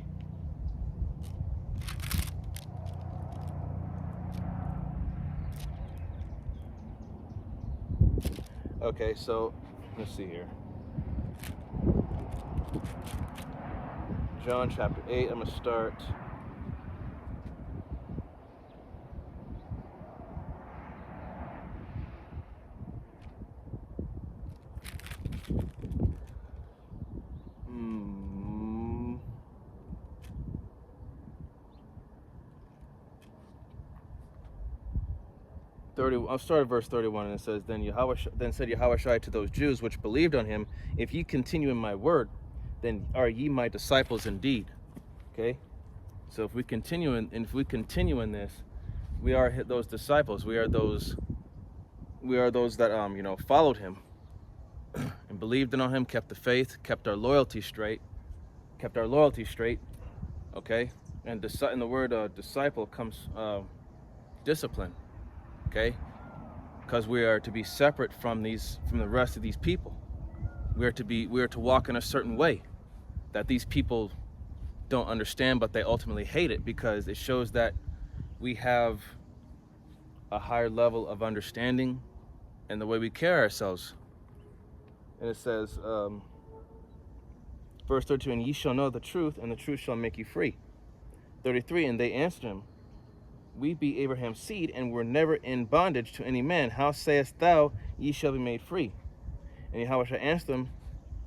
Okay, so let's see here. John chapter 8, I'm going to start. I'll start at verse 31, and it says, Then said Yahweh to those Jews which believed on him, if ye continue in my word, then are ye my disciples indeed. Okay? So if we continue in this, we are those disciples. We are those that followed him and believed on him, kept the faith, kept our loyalty straight. Okay? And in the word disciple comes discipline. Okay? Because we are to be separate from the rest of these people. We are to walk in a certain way that these people don't understand, but they ultimately hate it, because it shows that we have a higher level of understanding and the way we carry ourselves. And it says, verse 32, and ye shall know the truth, and the truth shall make you free. 33, and they answered him, we be Abraham's seed, and were never in bondage to any man. How sayest thou, ye shall be made free? And Yahweh shall answer them,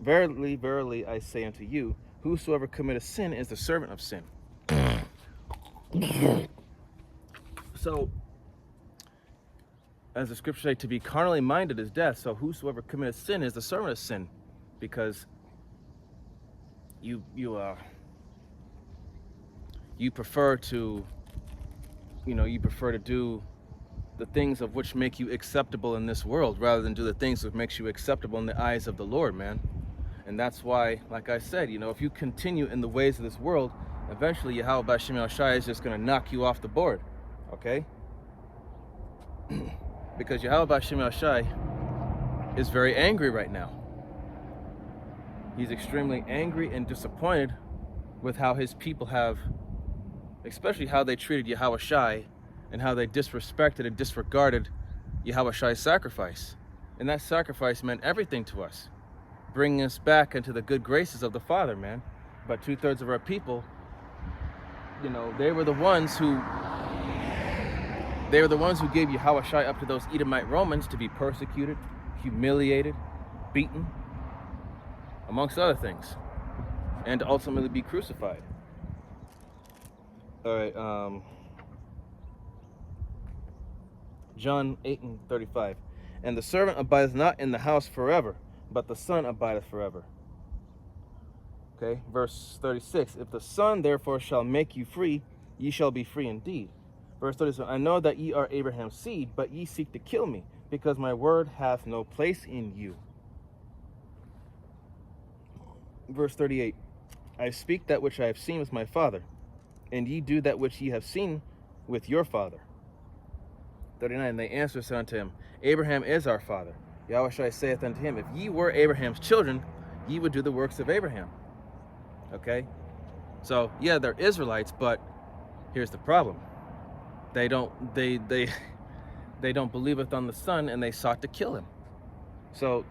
verily, verily, I say unto you, whosoever committeth sin is the servant of sin. So, as the scriptures say, to be carnally minded is death. So whosoever committeth sin is the servant of sin, because you prefer to do the things of which make you acceptable in this world, rather than do the things that makes you acceptable in the eyes of the Lord, man. And that's why, like I said, if you continue in the ways of this world, eventually Yahweh B'Shem El Shai is just going to knock you off the board, okay? Because Yahweh B'Shem El Shai is very angry right now. He's extremely angry and disappointed with how his people have, especially how they treated Yahweh Shai, and how they disrespected and disregarded Yahweh Shai's sacrifice. And that sacrifice meant everything to us, bringing us back into the good graces of the Father, man. But 2/3 of our people, you know, they were the ones who gave Yahushua up to those Edomite Romans to be persecuted, humiliated, beaten, amongst other things, and to ultimately be crucified. All right, John 8:35. And the servant abideth not in the house forever, but the Son abideth forever. Okay, verse 36. If the Son therefore shall make you free, ye shall be free indeed. Verse 37. I know that ye are Abraham's seed, but ye seek to kill me, because my word hath no place in you. Verse 38. I speak that which I have seen with my father, and ye do that which ye have seen with your father. 39. They answered unto him, Abraham is our father. Yahushua saith unto him, if ye were Abraham's children, ye would do the works of Abraham. Okay? So, yeah, they're Israelites, but here's the problem. They don't believeth on the Son, and they sought to kill him. So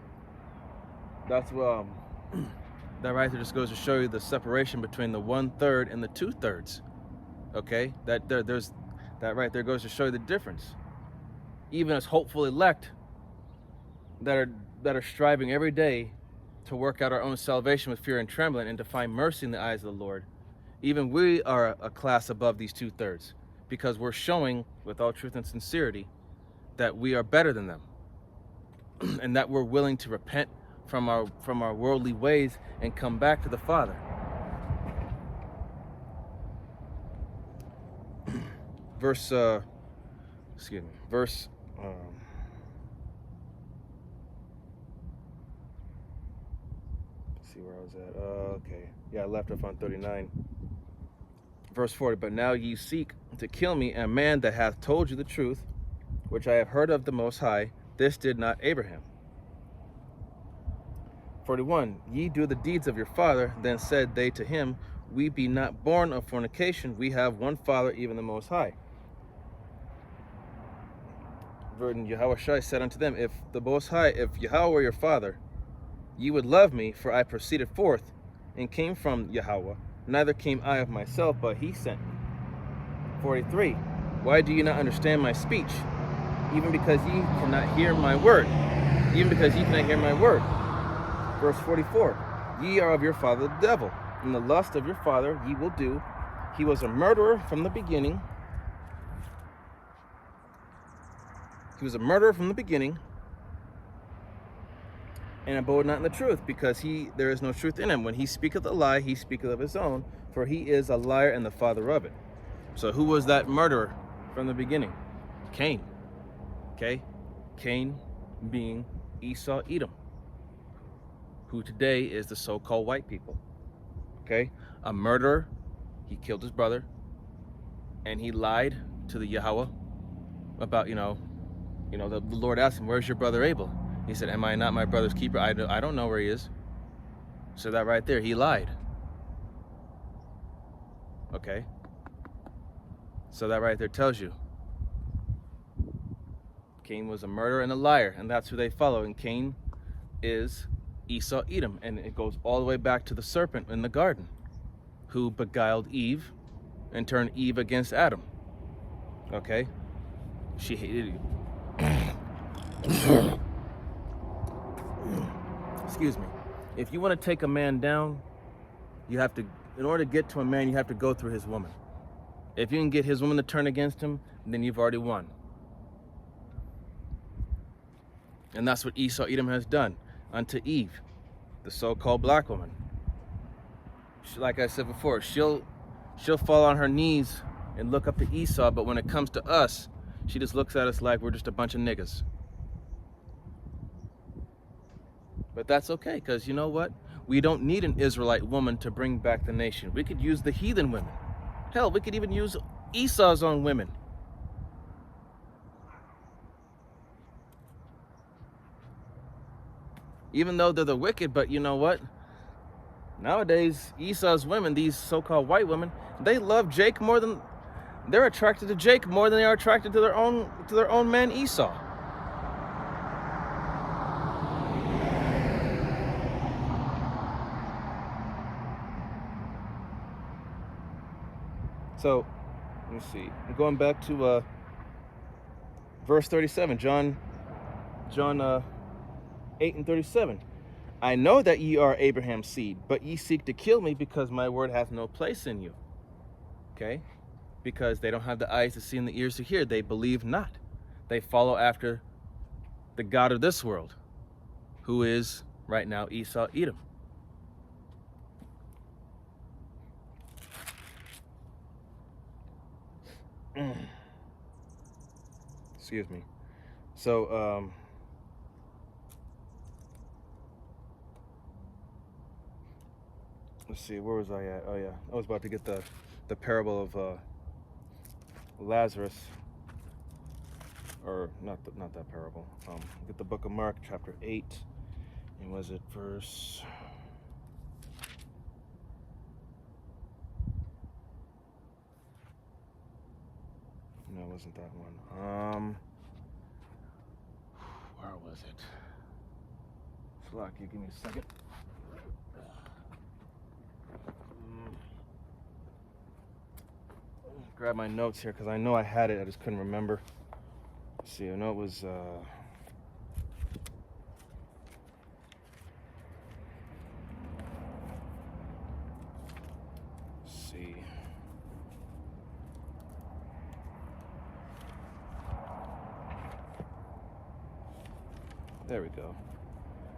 that's that right there just goes to show you the separation between the 1/3 and the 2/3. Okay? That right there goes to show you the difference. Even as hopeful elect that are striving every day to work out our own salvation with fear and trembling and to find mercy in the eyes of the Lord, even we are a class above these 2/3, because we're showing with all truth and sincerity that we are better than them and that we're willing to repent from our worldly ways and come back to the Father. Verse let's see where I was at. Okay. Yeah, I left off on 39. Verse 40, but now ye seek to kill me, a man that hath told you the truth, which I have heard of the Most High. This did not Abraham. 41, ye do the deeds of your father. Then said they to him, we be not born of fornication. We have one Father, even the Most High. And Yahushua said unto them, if Yahweh were your father, ye would love me, for I proceeded forth and came from Yahweh. Neither came I of myself, but he sent me. 43. Why do you not understand my speech? Even because ye cannot hear my word. Verse 44. Ye are of your father the devil, and the lust of your father ye will do. He was a murderer from the beginning. And abode not in the truth, because there is no truth in him. When he speaketh a lie, he speaketh of his own, for he is a liar and the father of it. So who was that murderer from the beginning? Cain. Okay? Cain being Esau, Edom, who today is the so-called white people. Okay? A murderer. He killed his brother, and he lied to the Yahweh about, the Lord asked him, where's your brother Abel? He said, am I not my brother's keeper? I don't know where he is. So that right there, he lied. Okay? So that right there tells you Cain was a murderer and a liar, and that's who they follow. And Cain is Esau, Edom. And it goes all the way back to the serpent in the garden, who beguiled Eve and turned Eve against Adam. Okay? She hated you. Excuse me. If you want to take a man down, you have to, in order to get to a man, you have to go through his woman. If you can get his woman to turn against him, then you've already won. And that's what Esau, Edom has done unto Eve, the so-called black woman. Like I said before, she'll fall on her knees and look up to Esau, but when it comes to us, she just looks at us like we're just a bunch of niggas. But that's okay, because you know what? We don't need an Israelite woman to bring back the nation. We could use the heathen women. Hell, we could even use Esau's own women. Even though they're the wicked, but you know what? Nowadays, Esau's women, these so-called white women, they love Jake more than... They're attracted to Jake more than they are attracted to their own man Esau. So, let me see. I'm going back to verse 37, John 8 and 37. I know that ye are Abraham's seed, but ye seek to kill me because my word hath no place in you. Okay? Because they don't have the eyes to see and the ears to hear. They believe not. They follow after the god of this world, who is right now Esau, Edom. Excuse me. So, let's see, where was I at? Oh yeah, I was about to get the parable of Lazarus, or not that parable. Get the book of Mark, chapter 8, and was it verse? No, it wasn't that one. Where was it? Slacky, give me a second. Grab my notes here because I know I had it, I just couldn't remember. Let's see, I know it was let's see. There we go.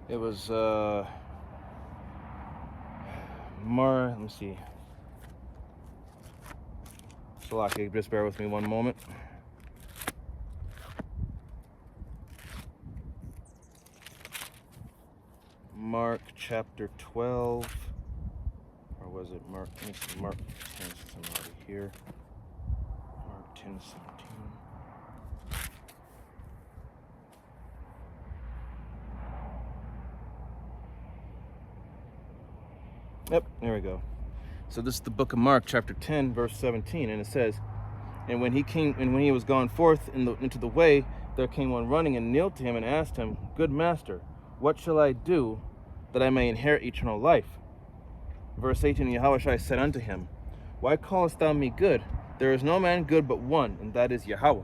It was let me see. Salaki, just bear with me one moment. Mark chapter 12, or was it Mark? Let me see, Mark 10, since I'm already here. Mark 10, 17. Yep, there we go. So this is the book of Mark, chapter 10, verse 17, and it says, and when he was gone forth into the way, there came one running and kneeled to him and asked him, Good master, what shall I do that I may inherit eternal life? Verse 18, Yahushua said unto him, Why callest thou me good? There is no man good but one, and that is Yahweh.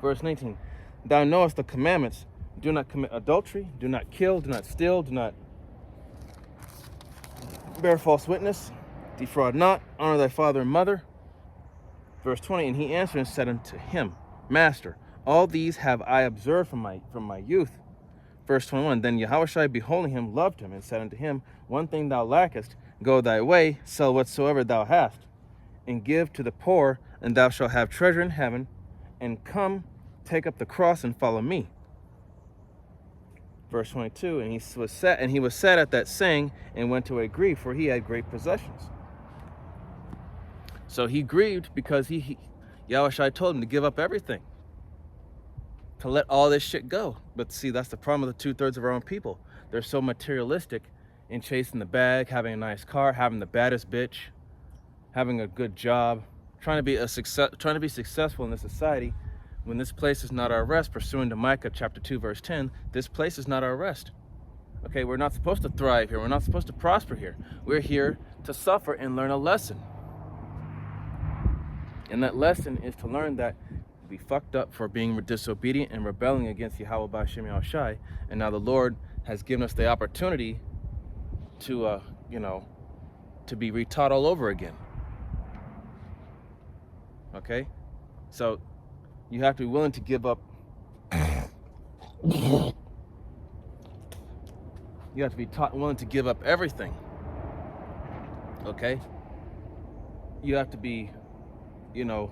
Verse 19, Thou knowest the commandments, do not commit adultery, do not kill, do not steal, do not bear false witness, defraud not, honor thy father and mother. Verse 20, and he answered and said unto him, Master, all these have I observed from my youth. Verse 21, then Yahushua, beholding him, loved him, and said unto him, One thing thou lackest, go thy way, sell whatsoever thou hast, and give to the poor, and thou shalt have treasure in heaven, and come, take up the cross, and follow me. Verse 22, and he was sad at that saying, and went away grieved, for he had great possessions. So he grieved because Yahushua told him to give up everything, to let all this shit go. But see, that's the problem with the 2/3 of our own people. They're so materialistic in chasing the bag, having a nice car, having the baddest bitch, having a good job, trying to be successful in this society. When this place is not our rest, pursuant to Micah chapter 2, verse 10, this place is not our rest. Okay, we're not supposed to thrive here. We're not supposed to prosper here. We're here to suffer and learn a lesson. And that lesson is to learn that we fucked up for being disobedient and rebelling against Yahweh B'Shem Yahushai. And now the Lord has given us the opportunity to, to be retaught all over again. Okay? So you have to be willing to give up. You have to be willing to give up everything. Okay? You have to be, to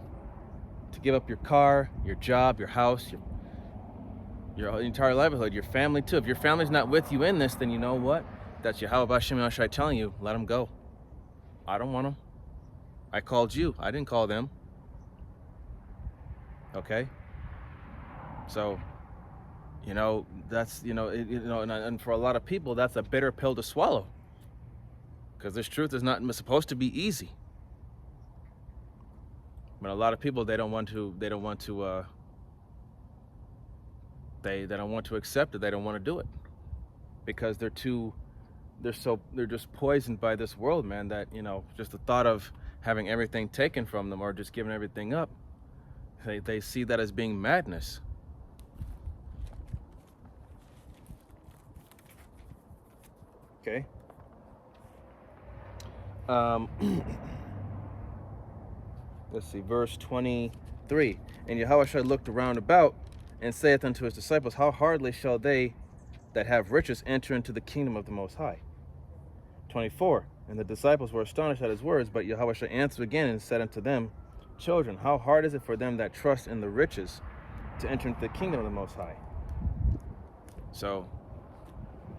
give up your car, your job, your house, your entire livelihood, your family too. If your family's not with you in this, then you know what? That's Yahweh B'Shem Yahushai telling you, let them go. I don't want them. I called you. I didn't call them. Okay? So, that's, and for a lot of people, that's a bitter pill to swallow. Because this truth is not supposed to be easy. But a lot of people, they don't want to accept it. They don't want to do it because they're too they're just poisoned by this world, man, that, just the thought of having everything taken from them or just giving everything up, they see that as being madness. Okay. Let's see, verse 23. And Yahushua looked around about and saith unto his disciples, how hardly shall they that have riches enter into the kingdom of the Most High? 24. And the disciples were astonished at his words, but Yahushua answered again and said unto them, children, how hard is it for them that trust in the riches to enter into the kingdom of the Most High? So,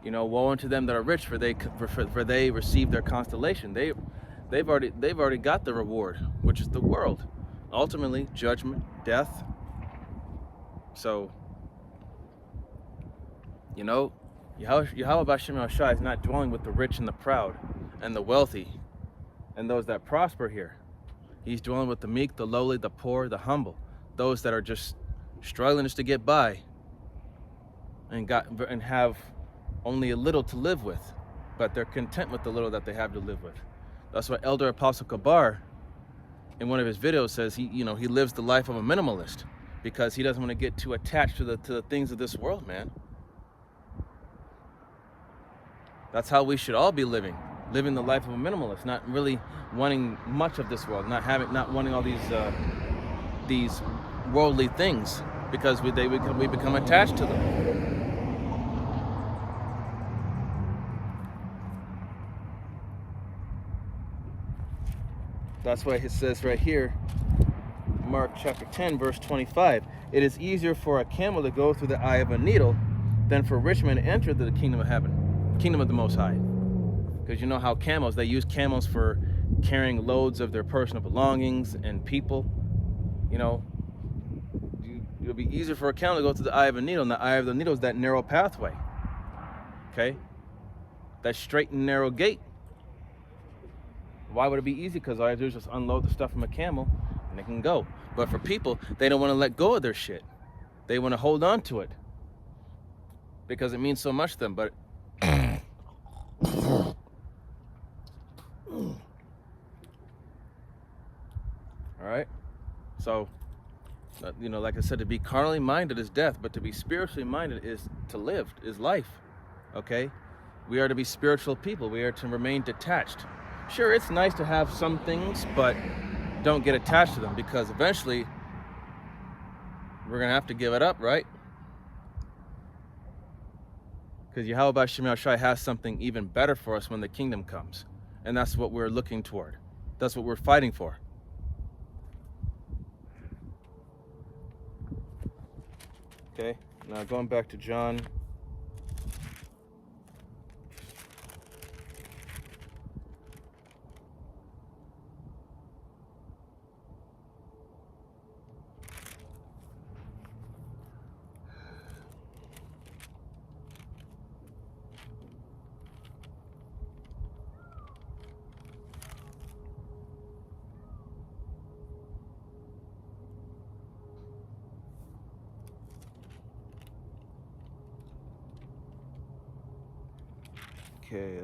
woe unto them that are rich, for they receive their constellation. They've already got the reward, which is the world. Ultimately, judgment, death. So, Yahweh B'Shem Yahushua is not dwelling with the rich and the proud and the wealthy and those that prosper here. He's dwelling with the meek, the lowly, the poor, the humble, those that are just struggling just to get by and have only a little to live with, but they're content with the little that they have to live with. That's why Elder Apostle Kabar, in one of his videos, says he lives the life of a minimalist because he doesn't want to get too attached to the things of this world, man. That's how we should all be living the life of a minimalist, not really wanting much of this world, not wanting all these worldly things, because we become attached to them. That's why it says right here, Mark chapter 10, verse 25, it is easier for a camel to go through the eye of a needle than for a rich man to enter the kingdom of heaven, kingdom of the Most High. Because you know how they use camels for carrying loads of their personal belongings and people. It'll be easier for a camel to go through the eye of a needle, and the eye of the needle is that narrow pathway. Okay? That straight and narrow gate. Why would it be easy? Because all I do is just unload the stuff from a camel and they can go. But for people, they don't want to let go of their shit. They want to hold on to it because it means so much to them. But all right. So, like I said, to be carnally minded is death, but to be spiritually minded is to live, is life. Okay? We are to be spiritual people. We are to remain detached. Sure, it's nice to have some things, but don't get attached to them, because eventually we're going to have to give it up, right? Because Yahweh B'Shem Yahushua has something even better for us when the kingdom comes. And that's what we're looking toward. That's what we're fighting for. Okay, now going back to John. Okay,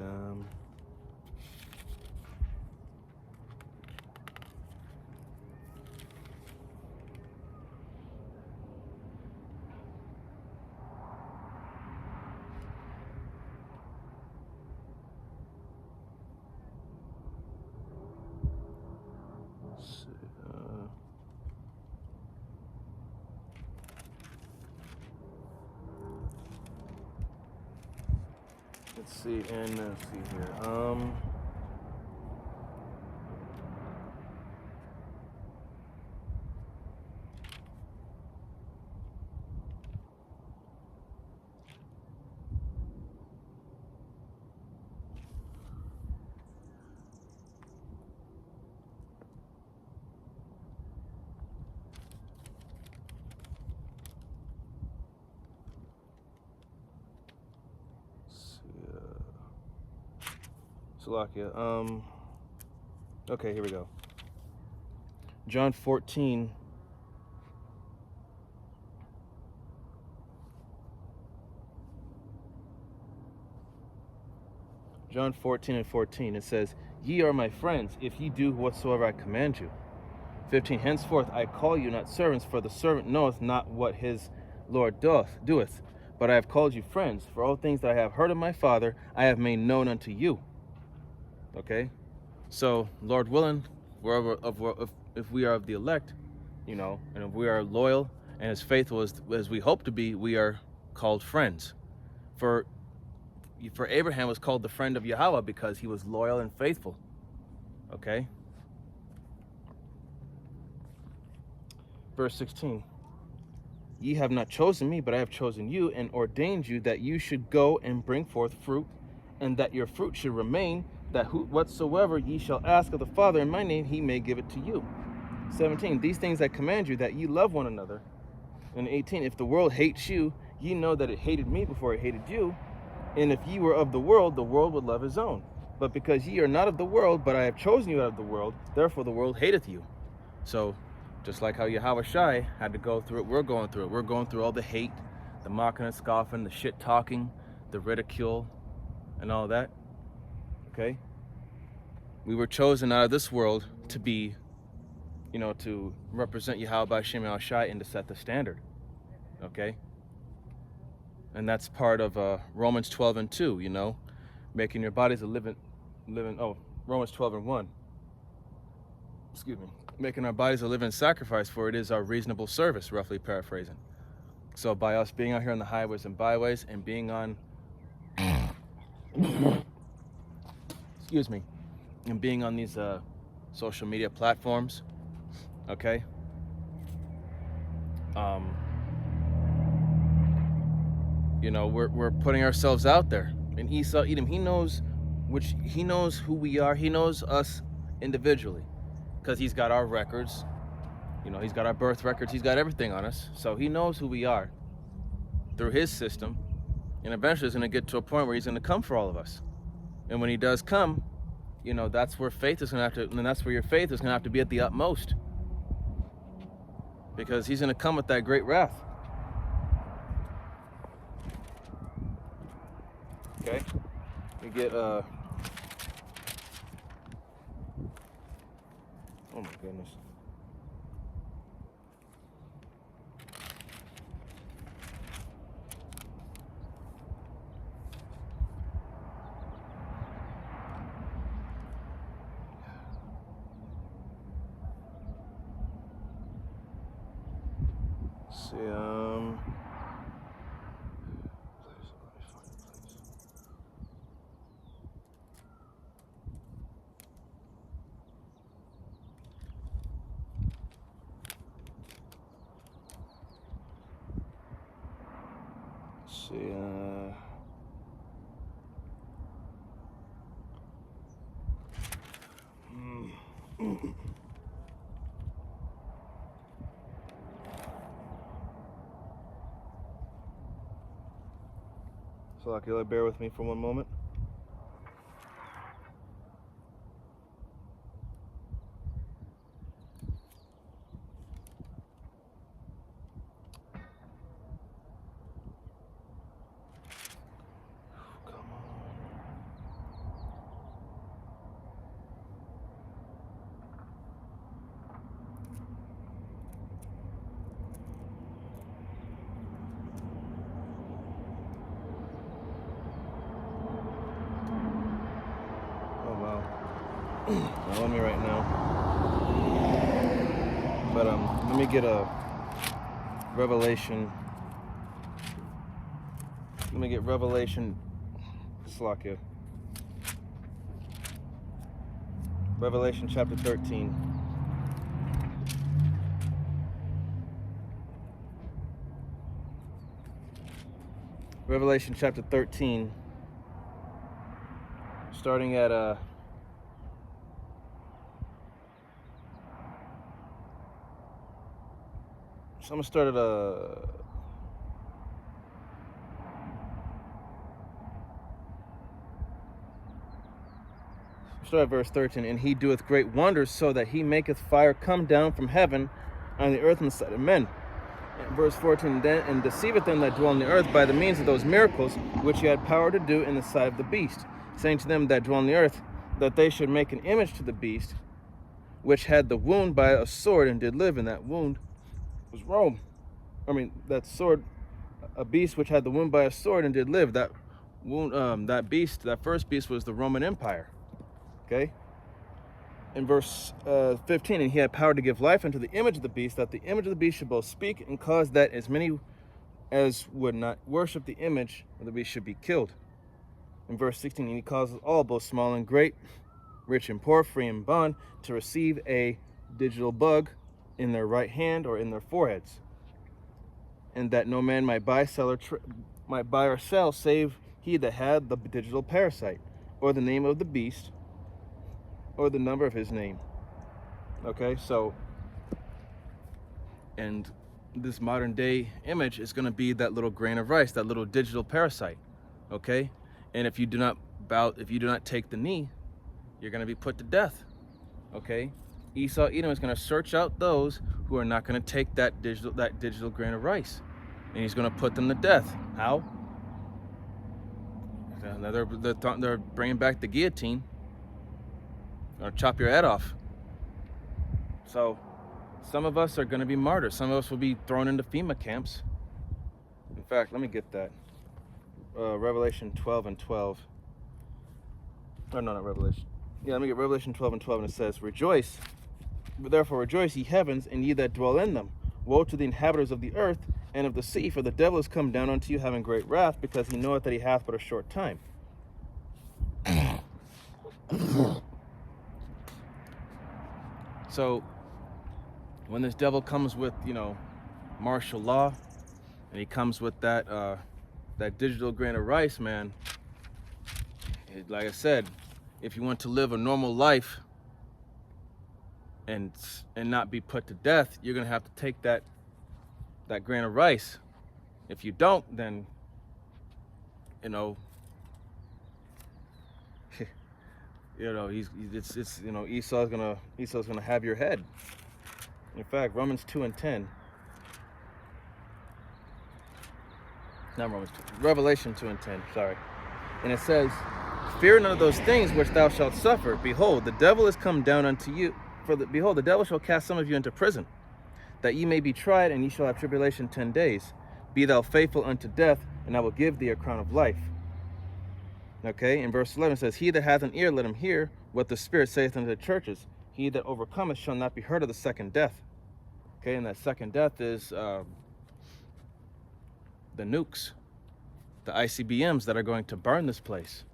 let's see here. Salakia. Okay, here we go. John 14. John 14:14, it says, "Ye are my friends, if ye do whatsoever I command you." 15, "Henceforth I call you not servants, for the servant knoweth not what his Lord doeth. But I have called you friends, for all things that I have heard of my Father, I have made known unto you." Okay? So, Lord willing, if we are of the elect, and if we are loyal and as faithful as we hope to be, we are called friends. For Abraham was called the friend of Yahweh because he was loyal and faithful. Okay? Verse 16, "Ye have not chosen me, but I have chosen you, and ordained you that you should go and bring forth fruit, and that your fruit should remain, that whatsoever ye shall ask of the Father in my name, he may give it to you." 17, "These things I command you, that ye love one another." And 18, "If the world hates you, ye know that it hated me before it hated you. And if ye were of the world would love his own. But because ye are not of the world, but I have chosen you out of the world, therefore the world hateth you." So, just like how Yahweh Shai had to go through it, we're going through it. We're going through all the hate, the mocking and scoffing, the shit talking, the ridicule, and all that. Okay? We were chosen out of this world to be, to represent Yahweh B'Shem Yahweh Shai and to set the standard. Okay? And that's part of Romans 12:2, making your bodies a living, Romans 12:1. Excuse me. Making our bodies a living sacrifice, for it is our reasonable service, roughly paraphrasing. So by us being out here on the highways and byways and being on, and being on these social media platforms, okay? We're putting ourselves out there. And Esau Edom, he knows who we are. He knows us individually, because he's got our records. He's got our birth records. He's got everything on us. So he knows who we are through his system. And eventually it's going to get to a point where he's going to come for all of us. And when he does come, that's where faith is going to have to, and that's where your faith is going to have to be at the utmost. Because he's going to come with that great wrath. Okay? We get, oh my goodness. See, So, Akila, bear with me for one moment. Not on me right now, but let me get a Revelation. Let me get Revelation. Slakia. Revelation chapter 13. Revelation chapter 13. Starting at So I'm going to start at verse 13. "And he doeth great wonders, so that he maketh fire come down from heaven on the earth in the sight of men." And verse 14, "And deceiveth them that dwell on the earth by the means of those miracles which he had power to do in the sight of the beast, saying to them that dwell on the earth, that they should make an image to the beast, which had the wound by a sword and did live, and that wound was Rome. That sword, a beast which had the wound by a sword and did live. That wound, that beast, that first beast was the Roman Empire. Okay. In verse 15, and he had power to give life unto the image of the beast, that the image of the beast should both speak and cause that as many as would not worship the image of the beast should be killed. In verse 16, and he causes all, both small and great, rich and poor, free and bond, to receive a digital bug in their right hand or in their foreheads, and that no man might buy or sell save he that had the digital parasite, or the name of the beast, or the number of his name. Okay, so, and this modern day image is going to be that little grain of rice, that little digital parasite. Okay, and if you do not take the knee, you're going to be put to death. Okay, Esau Edom is going to search out those who are not going to take that digital grain of rice, and he's going to put them to death. How? They're bringing back the guillotine, or chop your head off. So some of us are going to be martyrs. Some of us will be thrown into FEMA camps. In fact, let me get that. Revelation 12 and 12. Oh, no, not Revelation. Yeah, let me get Revelation 12 and 12, and it says, Rejoice, therefore rejoice, ye heavens, and ye that dwell in them. Woe to the inhabitants of the earth and of the sea, for the devil is come down unto you, having great wrath, because he knoweth that he hath but a short time. So, when this devil comes with, martial law, and he comes with that digital grain of rice, man, like I said, if you want to live a normal life and not be put to death, you're gonna have to take that grain of rice. If you don't, then Esau's gonna have your head. In fact, Romans 2 and 10. Not Romans 2, Revelation 2 and 10, sorry. And it says, Fear none of those things which thou shalt suffer. Behold, the devil is come down unto you. Behold, the devil shall cast some of you into prison, that ye may be tried, and ye shall have tribulation 10 days. Be thou faithful unto death, and I will give thee a crown of life. Okay, in verse 11 it says, He that hath an ear, let him hear what the Spirit saith unto the churches. He that overcometh shall not be hurt of the second death. Okay, and that second death is the nukes, the ICBMs that are going to burn this place.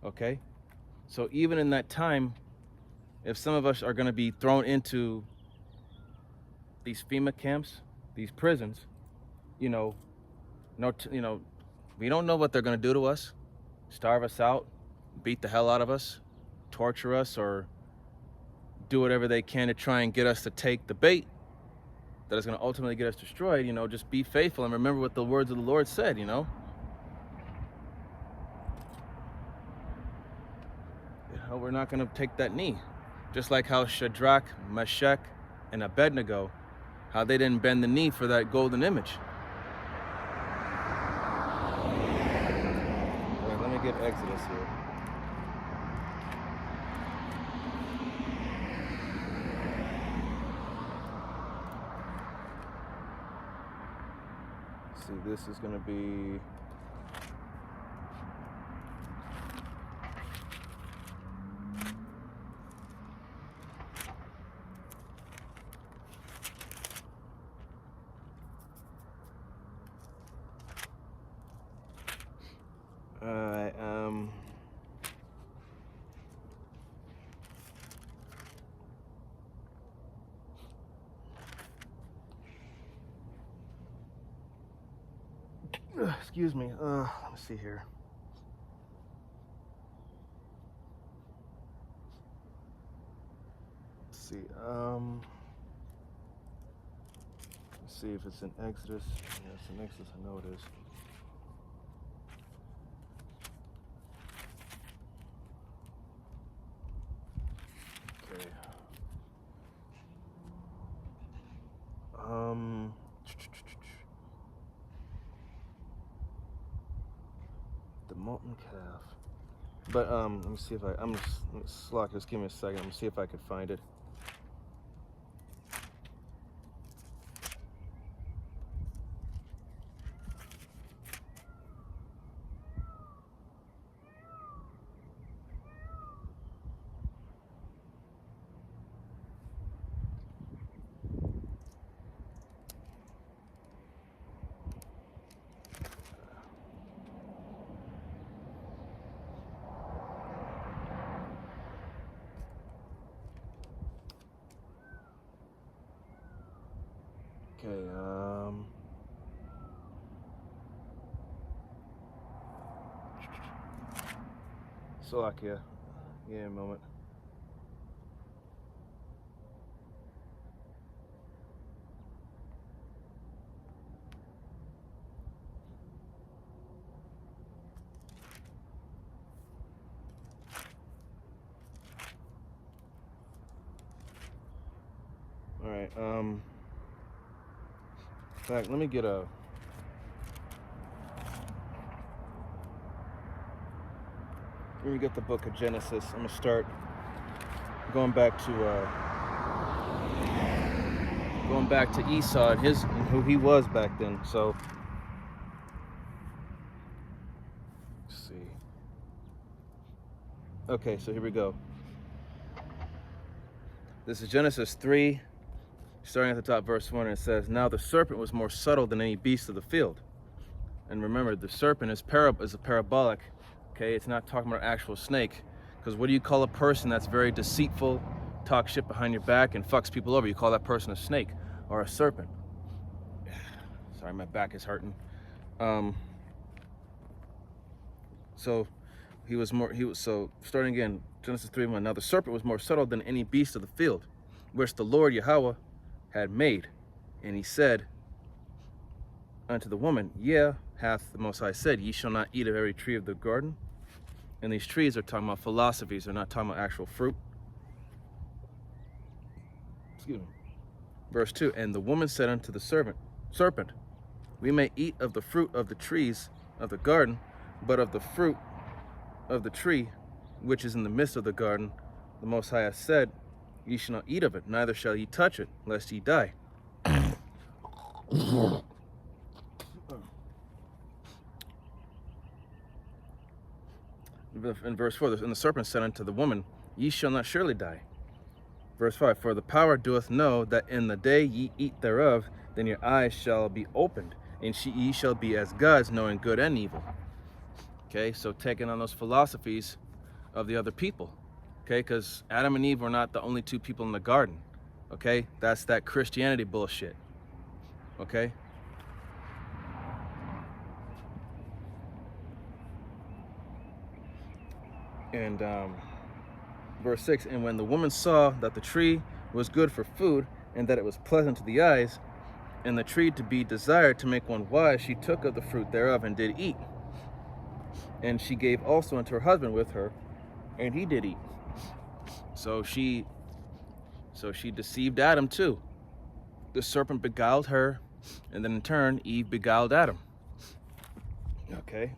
Okay, so even in that time, if some of us are going to be thrown into these FEMA camps, these prisons, we don't know what they're going to do to us. Starve us out, beat the hell out of us, torture us, or do whatever they can to try and get us to take the bait that is going to ultimately get us destroyed. Just be faithful and remember what the words of the Lord said. We're not going to take that knee. Just like how Shadrach, Meshach, and Abednego, how they didn't bend the knee for that golden image. Right, let me get Exodus here. Let's see, this is going to be... excuse me. Let me see here. Let's see. Let's see if it's in Exodus. Yeah, it's in Exodus. I know it is. Okay. The molten calf. But let me see if I'm just Slock. Just give me a second. Let me see if I can find it. Okay. Slovakia. Yeah, a moment. All right. In fact, let me get a. Let me get the book of Genesis. I'm gonna start going back to Esau and who he was back then. So let's see. Okay, so here we go. This is Genesis 3, starting at the top, verse 1, and it says, "Now the serpent was more subtle than any beast of the field." And remember, the serpent is a parabolic. Okay, it's not talking about an actual snake. Because what do you call a person that's very deceitful, talks shit behind your back, and fucks people over? You call that person a snake or a serpent. Sorry, my back is hurting. So starting again, Genesis 3:1. Now the serpent was more subtle than any beast of the field, which the Lord Yahweh had made. And he said unto the woman, "Yeah, hath the Most High said, ye shall not eat of every tree of the garden." And these trees are talking about philosophies, they're not talking about actual fruit. Excuse me. Verse 2, and the woman said unto the serpent, we may eat of the fruit of the trees of the garden, but of the fruit of the tree which is in the midst of the garden, the Most High hath said, ye shall not eat of it, neither shall ye touch it, lest ye die. In verse 4, and the serpent said unto the woman, ye shall not surely die. Verse 5, for the power doeth know that in the day ye eat thereof, then your eyes shall be opened, and ye shall be as gods, knowing good and evil. Okay, so taking on those philosophies of the other people. Okay, because Adam and Eve were not the only two people in the garden. Okay, that's that Christianity bullshit. Okay. And verse 6, and when the woman saw that the tree was good for food, and that it was pleasant to the eyes, and the tree to be desired to make one wise, she took of the fruit thereof and did eat. And she gave also unto her husband with her, and he did eat. So she deceived Adam too. The serpent beguiled her, and then in turn Eve beguiled Adam. Okay.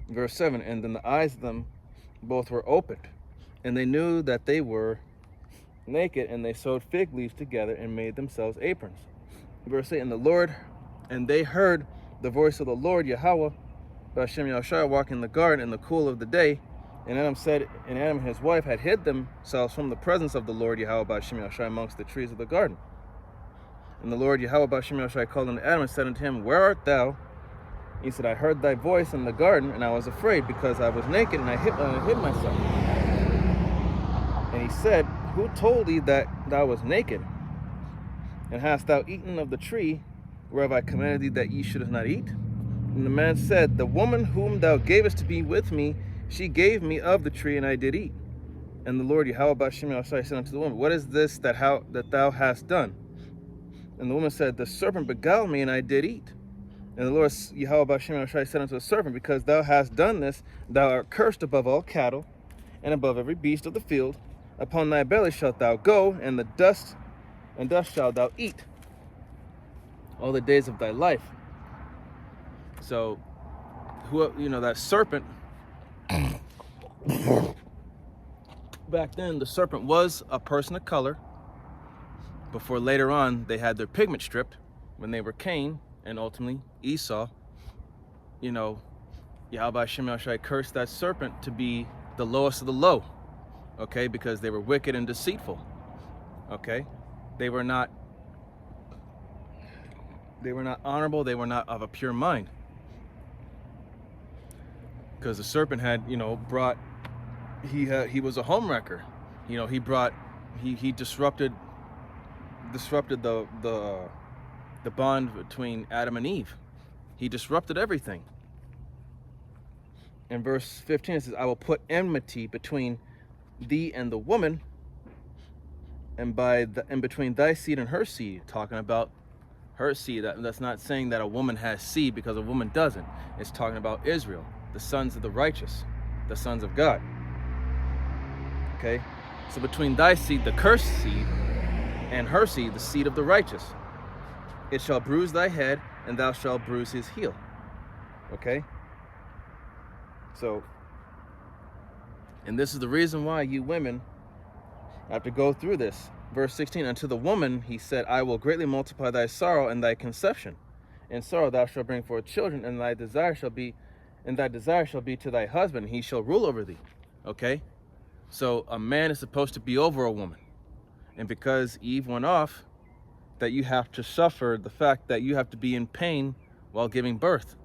Verse 7, and then the eyes of them both were opened, and they knew that they were naked, and they sewed fig leaves together and made themselves aprons. Verse 8, and they heard the voice of the Lord Yahweh, Ba'ashem Yahushua, walking in the garden in the cool of the day. And Adam and his wife had hid themselves from the presence of the Lord Yahweh Ba'ashem Yahushua amongst the trees of the garden. And the Lord Yahweh Ba'ashem Yahushua called unto Adam and said unto him, where art thou? He said, I heard thy voice in the garden, and I was afraid, because I was naked, and I hid myself. And he said, who told thee that thou wast naked? And hast thou eaten of the tree whereof I commanded thee that ye shouldest not eat? And the man said, the woman whom thou gavest to be with me, she gave me of the tree, and I did eat. And the Lord Yahweh Ba'ashem Yahushua said unto the woman, what is this that thou hast done? And the woman said, the serpent beguiled me, and I did eat. And the Lord Yahweh Ba'ashem Yahushua said unto the serpent, because thou hast done this, thou art cursed above all cattle, and above every beast of the field. Upon thy belly shalt thou go, and dust shalt thou eat all the days of thy life. So that serpent, back then the serpent was a person of color, before later on they had their pigment stripped when they were Cain and ultimately Esau. Yahweh Shem Yahushai cursed that serpent to be the lowest of the low, okay, because they were wicked and deceitful, okay? They were not honorable, they were not of a pure mind. Because the serpent had, brought, he was a home wrecker. He disrupted the bond between Adam and Eve. He disrupted everything. In verse 15 it says, I will put enmity between thee and the woman, and between thy seed and her seed, talking about her seed. That's not saying that a woman has seed, because a woman doesn't. It's talking about Israel, the sons of the righteous, the sons of God. Okay? So between thy seed, the cursed seed, and her seed, the seed of the righteous, it shall bruise thy head, and thou shalt bruise his heel. Okay? So, and this is the reason why you women have to go through this. Verse 16, unto the woman he said, I will greatly multiply thy sorrow and thy conception. In sorrow thou shalt bring forth children, and thy desire shall be to thy husband, and he shall rule over thee. Okay? So a man is supposed to be over a woman. And because Eve went off, that you have to suffer the fact that you have to be in pain while giving birth.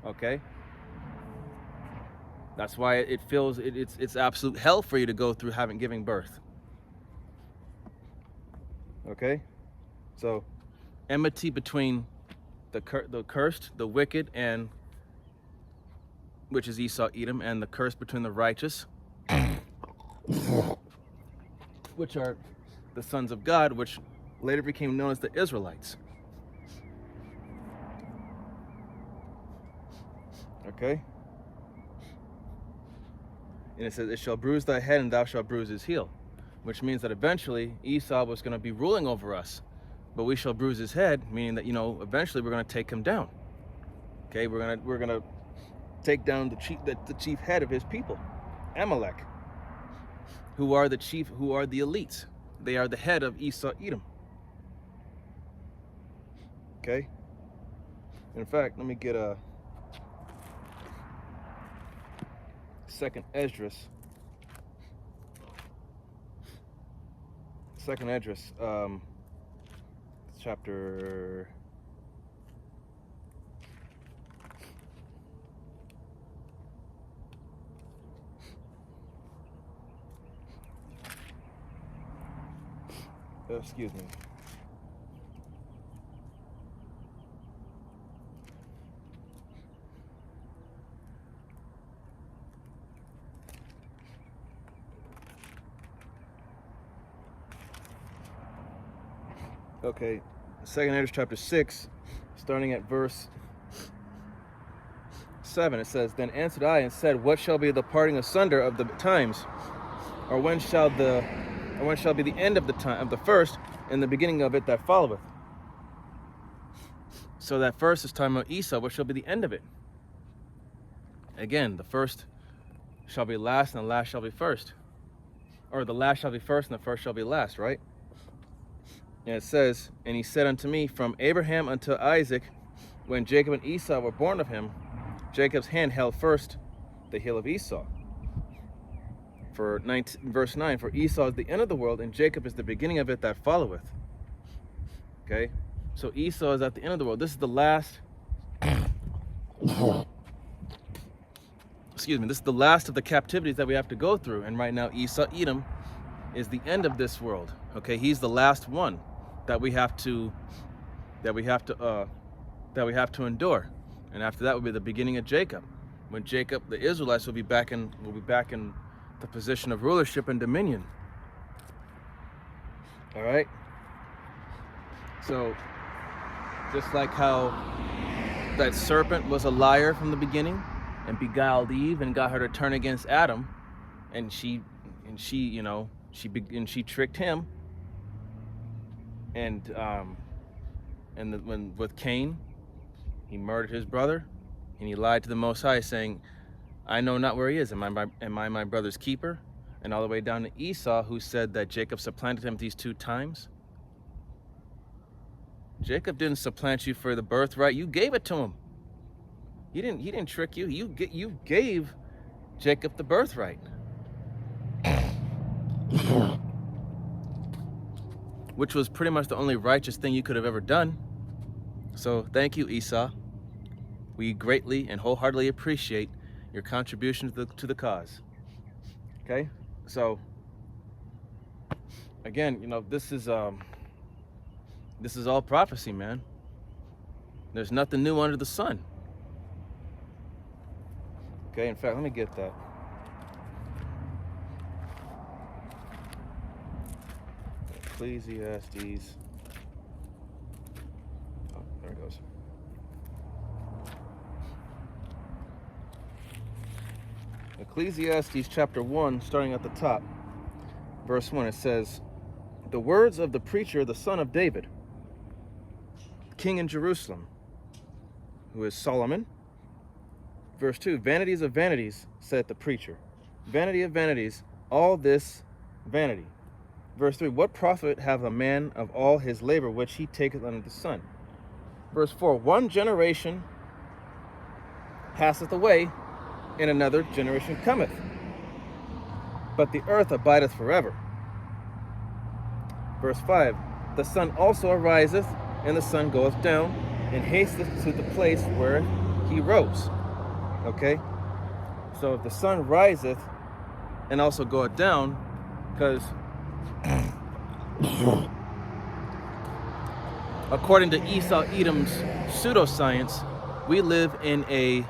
Okay? That's why it's absolute hell for you to go through giving birth. Okay? So, enmity between the cursed, the wicked, and which is Esau, Edom, and the curse between the righteous, which are the sons of God, which later became known as the Israelites. Okay? And it says, it shall bruise thy head, and thou shalt bruise his heel. Which means that eventually Esau was going to be ruling over us, but we shall bruise his head, meaning that, eventually we're going to take him down. Okay, we're gonna take down the chief head of his people, Amalek, who are the elites. They are the head of Esau, Edom. Okay? In fact, let me get a Second Esdras, chapter 2 Esdras chapter 6, starting at verse 7, it says, Then answered I and said, What shall be the parting asunder of the times? Or when shall be the end of the time of the first, and the beginning of it that followeth? So that first is talking about Esau. What shall be the end of it? Again, the first shall be last, and the last shall be first. Or the last shall be first, and the first shall be last, right? And it says, And he said unto me, From Abraham unto Isaac, when Jacob and Esau were born of him, Jacob's hand held first the heel of Esau. Verse 9, For Esau is the end of the world, and Jacob is the beginning of it that followeth. Okay? So Esau is at the end of the world. This is the last... This is the last of the captivities that we have to go through. And right now, Esau, Edom, is the end of this world. Okay? He's the last one that we have to endure. And after that will be the beginning of Jacob. When Jacob, the Israelites, will be back in the position of rulership and dominion. All right? So, just like how that serpent was a liar from the beginning and beguiled Eve and got her to turn against Adam, and she tricked him, when with Cain, he murdered his brother, And he lied to the Most High, saying, I know not where he is. Am I my brother's keeper? And all the way down to Esau, who said that Jacob supplanted him these 2 times. Jacob didn't supplant you for the birthright. You gave it to him. He didn't trick you. You gave Jacob the birthright. Which was pretty much the only righteous thing you could have ever done. So thank you, Esau. We greatly and wholeheartedly appreciate your contribution to the cause. Okay? So again, you know, this is all prophecy, man. There's nothing new under the sun. Okay, in fact, let me get that. Ecclesiastes. Oh, there it goes. Ecclesiastes chapter 1, starting at the top, verse 1, it says, the words of the preacher, the son of David, king in Jerusalem, who is Solomon. Verse 2, vanities of vanities, saith the preacher. Vanity of vanities, all this vanity. Verse 3, what profit hath a man of all his labor which he taketh under the sun? Verse 4, one generation passeth away, and another generation cometh, but the earth abideth forever. Verse 5, the sun also ariseth, and the sun goeth down, and hasteth to the place where he rose. Okay? So if the sun riseth and also goeth down, because according to Esau Edom's pseudoscience, we live in a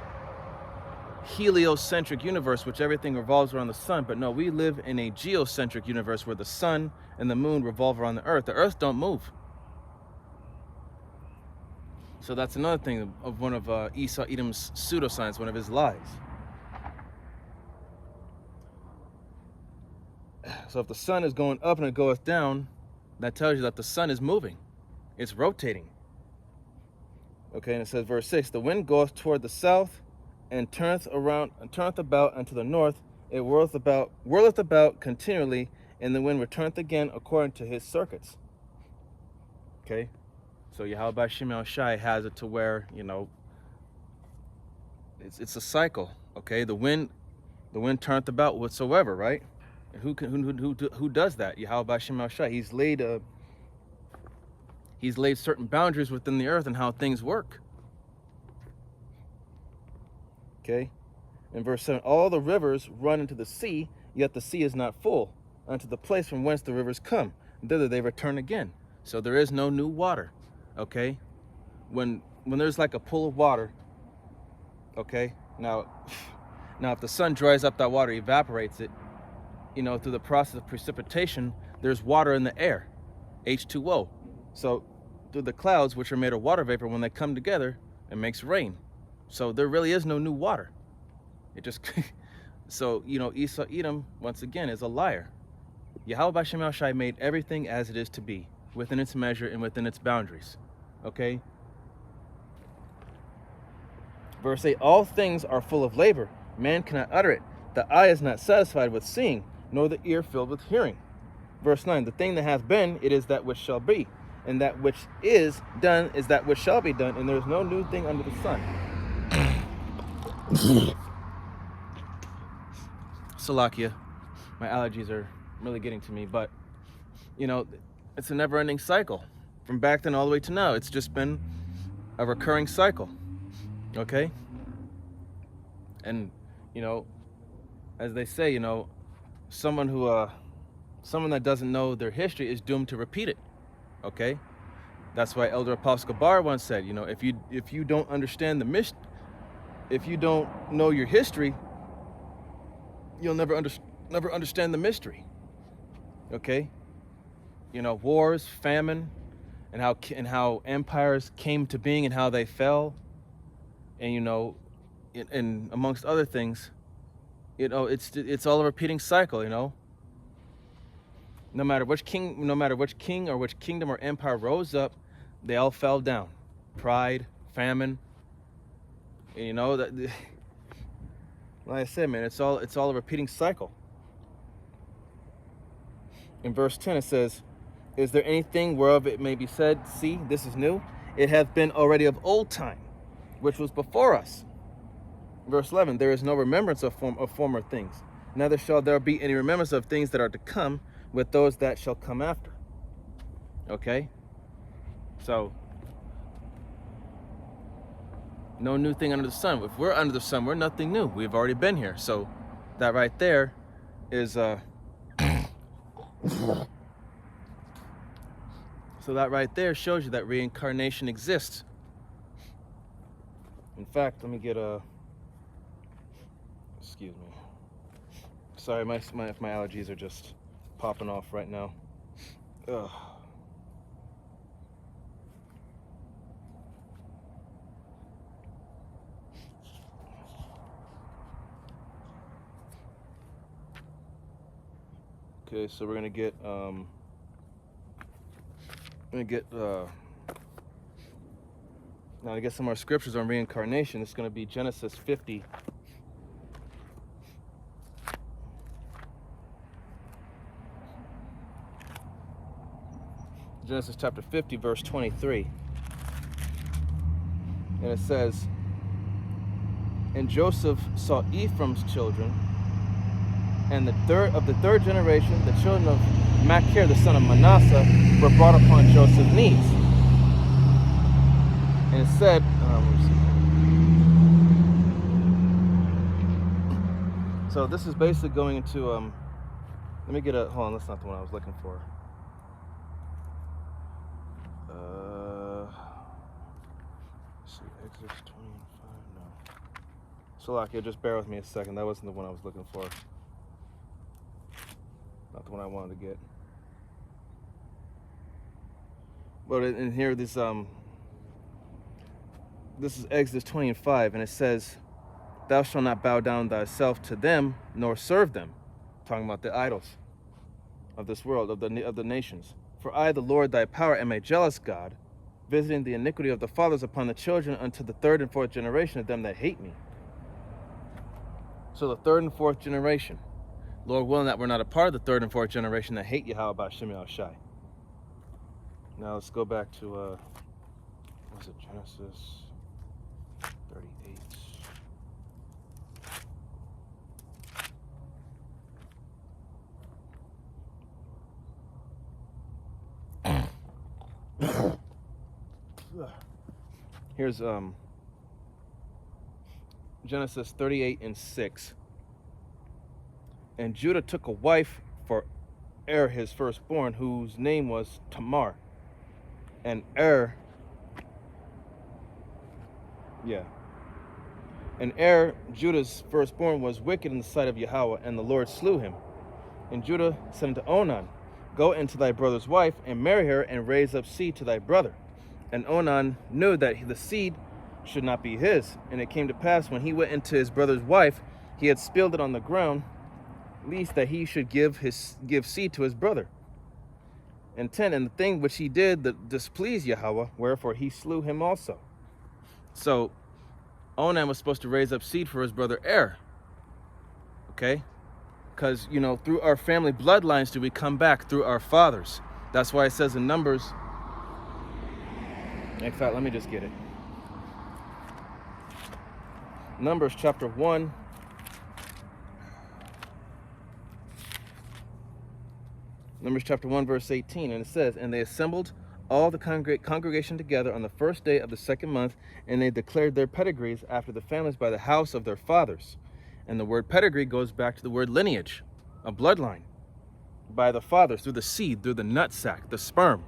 heliocentric universe, which everything revolves around the sun. But no, we live in a geocentric universe where the sun and the moon revolve around the earth. The earth don't move. So that's another thing of one of Esau Edom's pseudoscience, one of his lies. So if the sun is going up and it goeth down, that tells you that the sun is moving. It's rotating. Okay, and it says, verse 6, the wind goeth toward the south, and turneth about unto the north. It whirleth about continually, and the wind returneth again according to his circuits. Okay, so Yahweh Shimei Shai has it to where, you know, it's a cycle. Okay, the wind turneth about whatsoever, right? And who does that? Yahweh Shimei Shai. He's laid certain boundaries within the earth and how things work. Okay, in verse 7, all the rivers run into the sea, yet the sea is not full, unto the place from whence the rivers come. Thither they return again. So there is no new water. Okay, when there's like a pool of water. Okay, now if the sun dries up that water, evaporates it, you know, through the process of precipitation, there's water in the air, H2O. So through the clouds, which are made of water vapor, when they come together, it makes rain. So there really is no new water. It just, so, you know, Esau Edom, once again, is a liar. Yahweh Shimei Shai made everything as it is to be, within its measure and within its boundaries. Okay? Verse 8, all things are full of labor. Man cannot utter it. The eye is not satisfied with seeing, nor the ear filled with hearing. Verse 9, the thing that hath been, it is that which shall be. And that which is done is that which shall be done. And there is no new thing under the sun. Salakia, my allergies are really getting to me, but you know, it's a never-ending cycle. From back then all the way to now, it's just been a recurring cycle. Okay? And you know, as they say, you know, someone that doesn't know their history is doomed to repeat it. Okay? That's why Elder Apostle Gabar once said, you know, if you don't understand if you don't know your history, you'll never understand the mystery. Okay? You know, wars, famine, and how empires came to being and how they fell, and you know, and amongst other things, you know, it's all a repeating cycle. You know, no matter which king or which kingdom or empire rose up, they all fell down. Pride, famine, And you know that, like I said, man, it's all a repeating cycle. In verse 10 it says, "Is there anything whereof it may be said, see, this is new? It hath been already of old time, which was before us." Verse 11, "There is no remembrance of former things, neither shall there be any remembrance of things that are to come with those that shall come after." Okay? So, no new thing under the sun. If we're under the sun, we're nothing new. We've already been here. So, that right there is so that right there shows you that reincarnation exists. In fact, let me get excuse me. Sorry, my allergies are just popping off right now. Ugh. Okay, so we're gonna get now to get some more scriptures on reincarnation. It's gonna be Genesis 50. Genesis chapter 50, verse 23. And it says, "And Joseph saw Ephraim's children, and the third generation, the children of Machir, the son of Manasseh, were brought upon Joseph's knees." And it said, so this is basically going into, let me get hold on, that's not the one I was looking for. Let's see, Exodus 25, no. Salakia, just bear with me a second, that wasn't the one I was looking for. Not the one I wanted to get. But in here, this is Exodus 20:5, and it says, "Thou shalt not bow down thyself to them, nor serve them," talking about the idols of this world, of the nations. "For I, the Lord thy power, am a jealous God, visiting the iniquity of the fathers upon the children unto the third and fourth generation of them that hate me." So the third and fourth generation. Lord willing that we're not a part of the third and fourth generation that hate Yahweh B'Shem Yahushai. Now let's go back to, what was it, Genesis 38. Here's Genesis 38:6. "And Judah took a wife for his firstborn, whose name was Tamar. And Judah's firstborn, was wicked in the sight of Yahweh, and the Lord slew him. And Judah said unto Onan, Go into thy brother's wife, and marry her, and raise up seed to thy brother. And Onan knew that the seed should not be his. And it came to pass, when he went into his brother's wife, he had spilled it on the ground, lest that he should give seed to his brother. And 10, and the thing which he did that displeased Yahweh, wherefore he slew him also." So Onan was supposed to raise up seed for his brother okay? Because, through our family bloodlines do we come back, through our fathers. That's why it says in Numbers, in fact, let me just get it. Numbers chapter 1. Numbers chapter 1, verse 18, and it says, "And they assembled all the congregation together on the first day of the second month, and they declared their pedigrees after the families by the house of their fathers." And the word pedigree goes back to the word lineage, a bloodline, by the fathers, through the seed, through the nutsack, the sperm.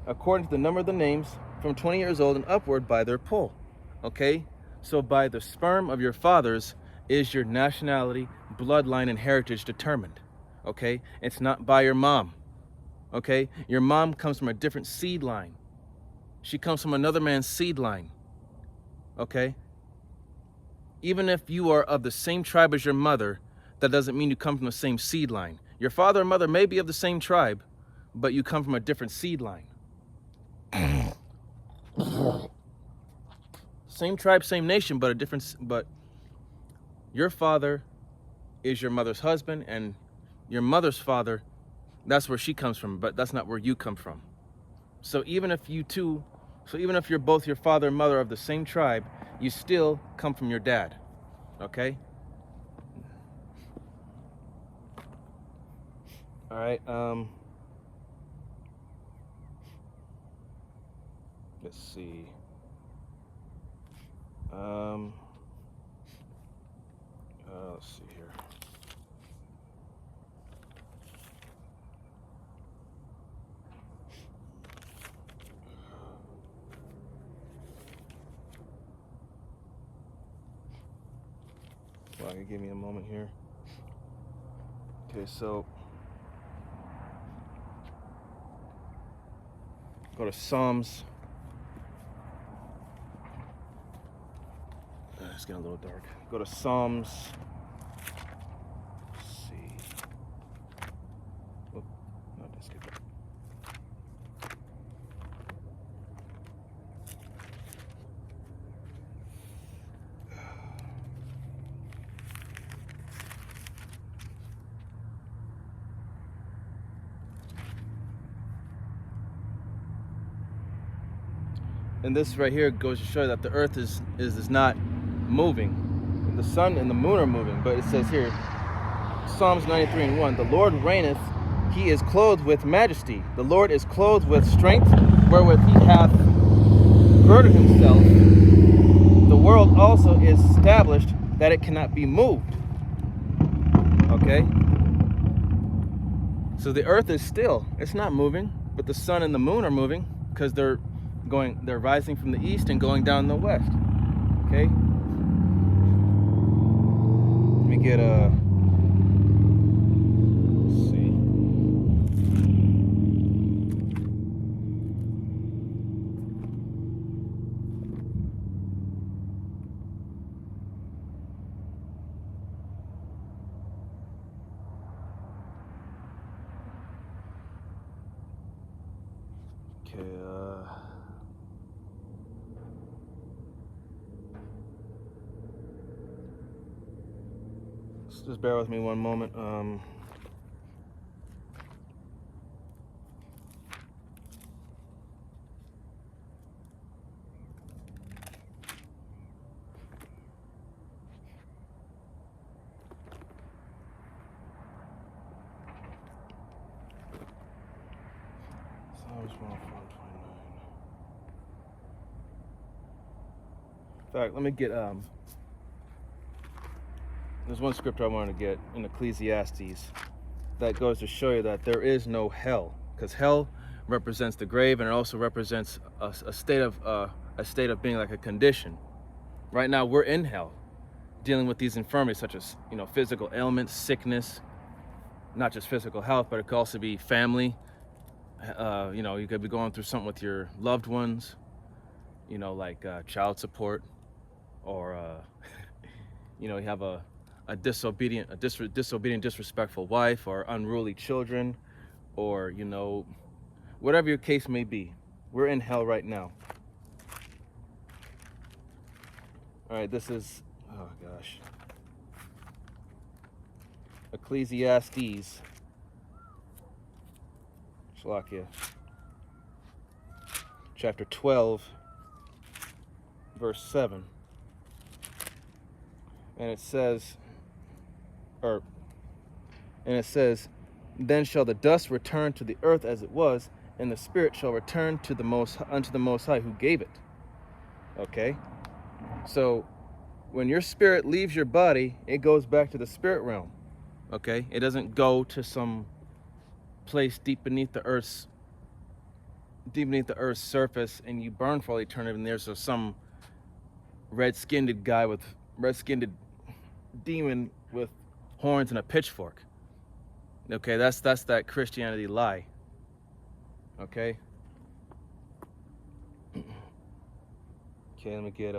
"According to the number of the names, from 20 years old and upward by their poll." Okay? So by the sperm of your fathers is your nationality, bloodline, and heritage determined. Okay? It's not by your mom. Okay? Your mom comes from a different seed line. She comes from another man's seed line. Okay? Even if you are of the same tribe as your mother, that doesn't mean you come from the same seed line. Your father and mother may be of the same tribe, but you come from a different seed line. Same tribe, same nation, but a different. But your father is your mother's husband, and your mother's father, that's where she comes from, but that's not where you come from. So even if you're both your father and mother of the same tribe, you still come from your dad. Okay? All right. Let's see. Let's see here. Well, give me a moment here. Okay, so go to Psalms. It's getting a little dark. Go to Psalms. Let's see. Oh, no, let's skip it. And this right here goes to show that the earth is not moving. The sun and the moon are moving, but it says here, Psalms 93:1, the Lord reigneth, he is clothed with majesty. The Lord is clothed with strength, wherewith he hath girded himself. The world also is established that it cannot be moved. Okay? So the earth is still, it's not moving, but the sun and the moon are moving because they're rising from the east and going down the west. Okay? Let me get a, let's see. Okay, just bear with me one moment. Psalms 129. In fact, let me get there's one scripture I wanted to get in Ecclesiastes that goes to show you that there is no hell, because hell represents the grave, and it also represents a state of being, like a condition. Right now, we're in hell, dealing with these infirmities such as physical ailments, sickness, not just physical health, but it could also be family. You could be going through something with your loved ones, like child support, or you have a disobedient, disrespectful wife, or unruly children, or whatever your case may be. We're in hell right now. All right, this is, oh gosh, Ecclesiastes, Shalakia, chapter 12, verse 7. And it says, then shall the dust return to the earth as it was, and the spirit shall return to unto the Most High who gave it. Okay? So when your spirit leaves your body, it goes back to the spirit realm. Okay? It doesn't go to some place deep beneath the earth's surface and you burn for all eternity, and there's some red-skinned demon with horns and a pitchfork. Okay, that's that Christianity lie. Okay? Okay, let me get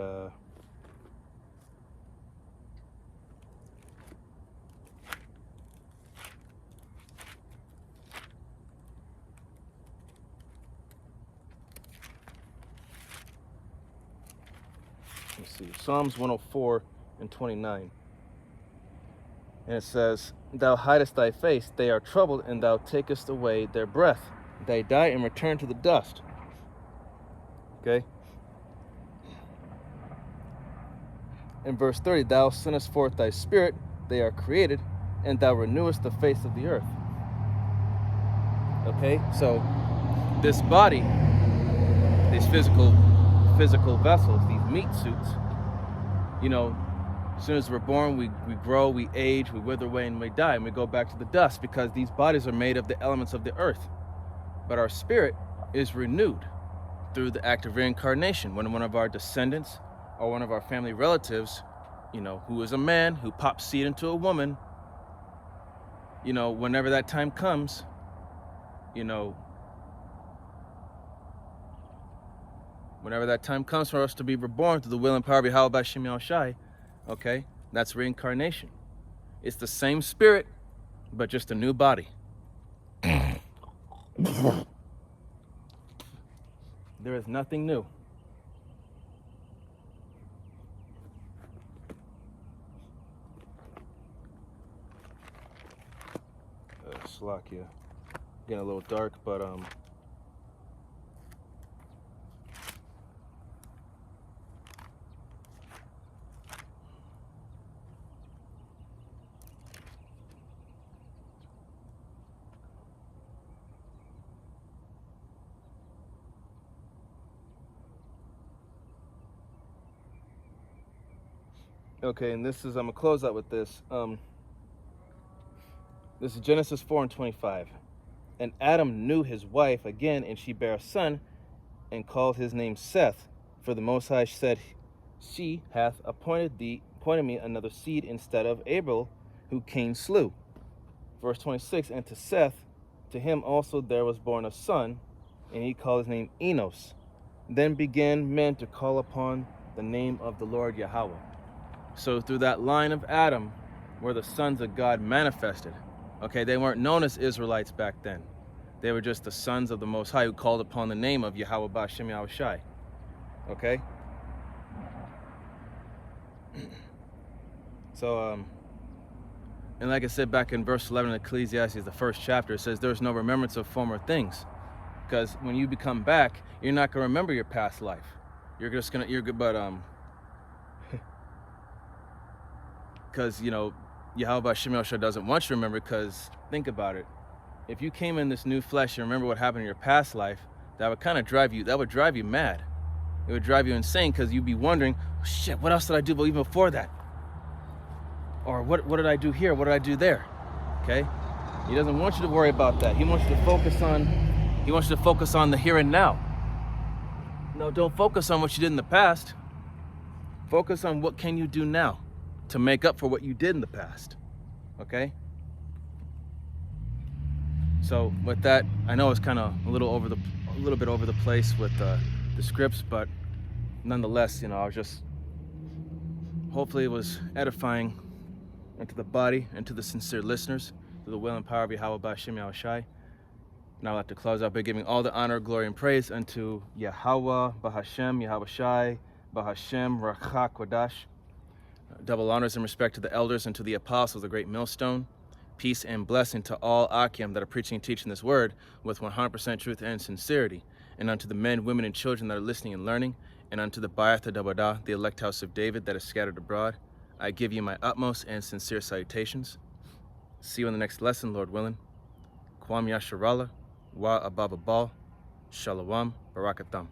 to you. Psalms 104 and 29. And it says, Thou hidest thy face, they are troubled, and thou takest away their breath. They die and return to the dust. Okay? In verse 30, Thou sendest forth thy spirit, they are created, and thou renewest the face of the earth. Okay? So, this body, these physical vessels, these meat suits, you know, as soon as we're born, we grow, we age, we wither away, and we die, and we go back to the dust, because these bodies are made of the elements of the earth. But our spirit is renewed through the act of reincarnation, when one of our descendants or one of our family relatives, you know, who is a man who pops seed into a woman, you know, whenever that time comes, you know, whenever that time comes for us to be reborn through the will and power of Yahweh B'Shem Yahushai, okay, that's reincarnation. It's the same spirit, but just a new body. There is nothing new. Slakia. Getting a little dark, but okay, and this is, I'm gonna close out with this. This is Genesis 4 and 25. And Adam knew his wife again, and she bare a son, and called his name Seth. For the Most High said, She hath appointed me another seed instead of Abel, who Cain slew. Verse 26, and to Seth, to him also there was born a son, and he called his name Enos. Then began men to call upon the name of the Lord Yahweh. So through that line of Adam were the sons of God manifested. Okay, they weren't known as Israelites back then. They were just the sons of the Most High who called upon the name of Yahweh B'Shem Yahushai. Okay? So, and like I said back in verse 11 of Ecclesiastes, the first chapter, it says there's no remembrance of former things. Because when you become back, you're not going to remember your past life. You're just going to, because, you know, Yahweh B'Shem Yahushua doesn't want you to remember, because think about it. If you came in this new flesh and remember what happened in your past life, that would kind of drive you mad. It would drive you insane, because you'd be wondering, oh, shit, what else did I do even before that? Or what did I do here? What did I do there? Okay? He doesn't want you to worry about that. He wants you to focus on the here and now. No, don't focus on what you did in the past. Focus on what can you do now to make up for what you did in the past. Okay? So with that, I know it's kind of a little bit over the place with the scripts, but nonetheless, you know, hopefully it was edifying into the body and to the sincere listeners, through the will and power of Yahweh B'Shem Yahushai. Now I'll have to close out by giving all the honor, glory, and praise unto Yahweh B'Hashem Yahushai B'Hashem Racha Kodash. Double honors and respect to the elders and to the apostles, the great millstone. Peace and blessing to all Akim that are preaching and teaching this word with 100% truth and sincerity. And unto the men, women, and children that are listening and learning. And unto the Ba'ath Dabadah, the elect house of David that is scattered abroad. I give you my utmost and sincere salutations. See you in the next lesson, Lord willing. Kwam Yasharallah, Wa Ababa Bal, Shalom, Barakatam.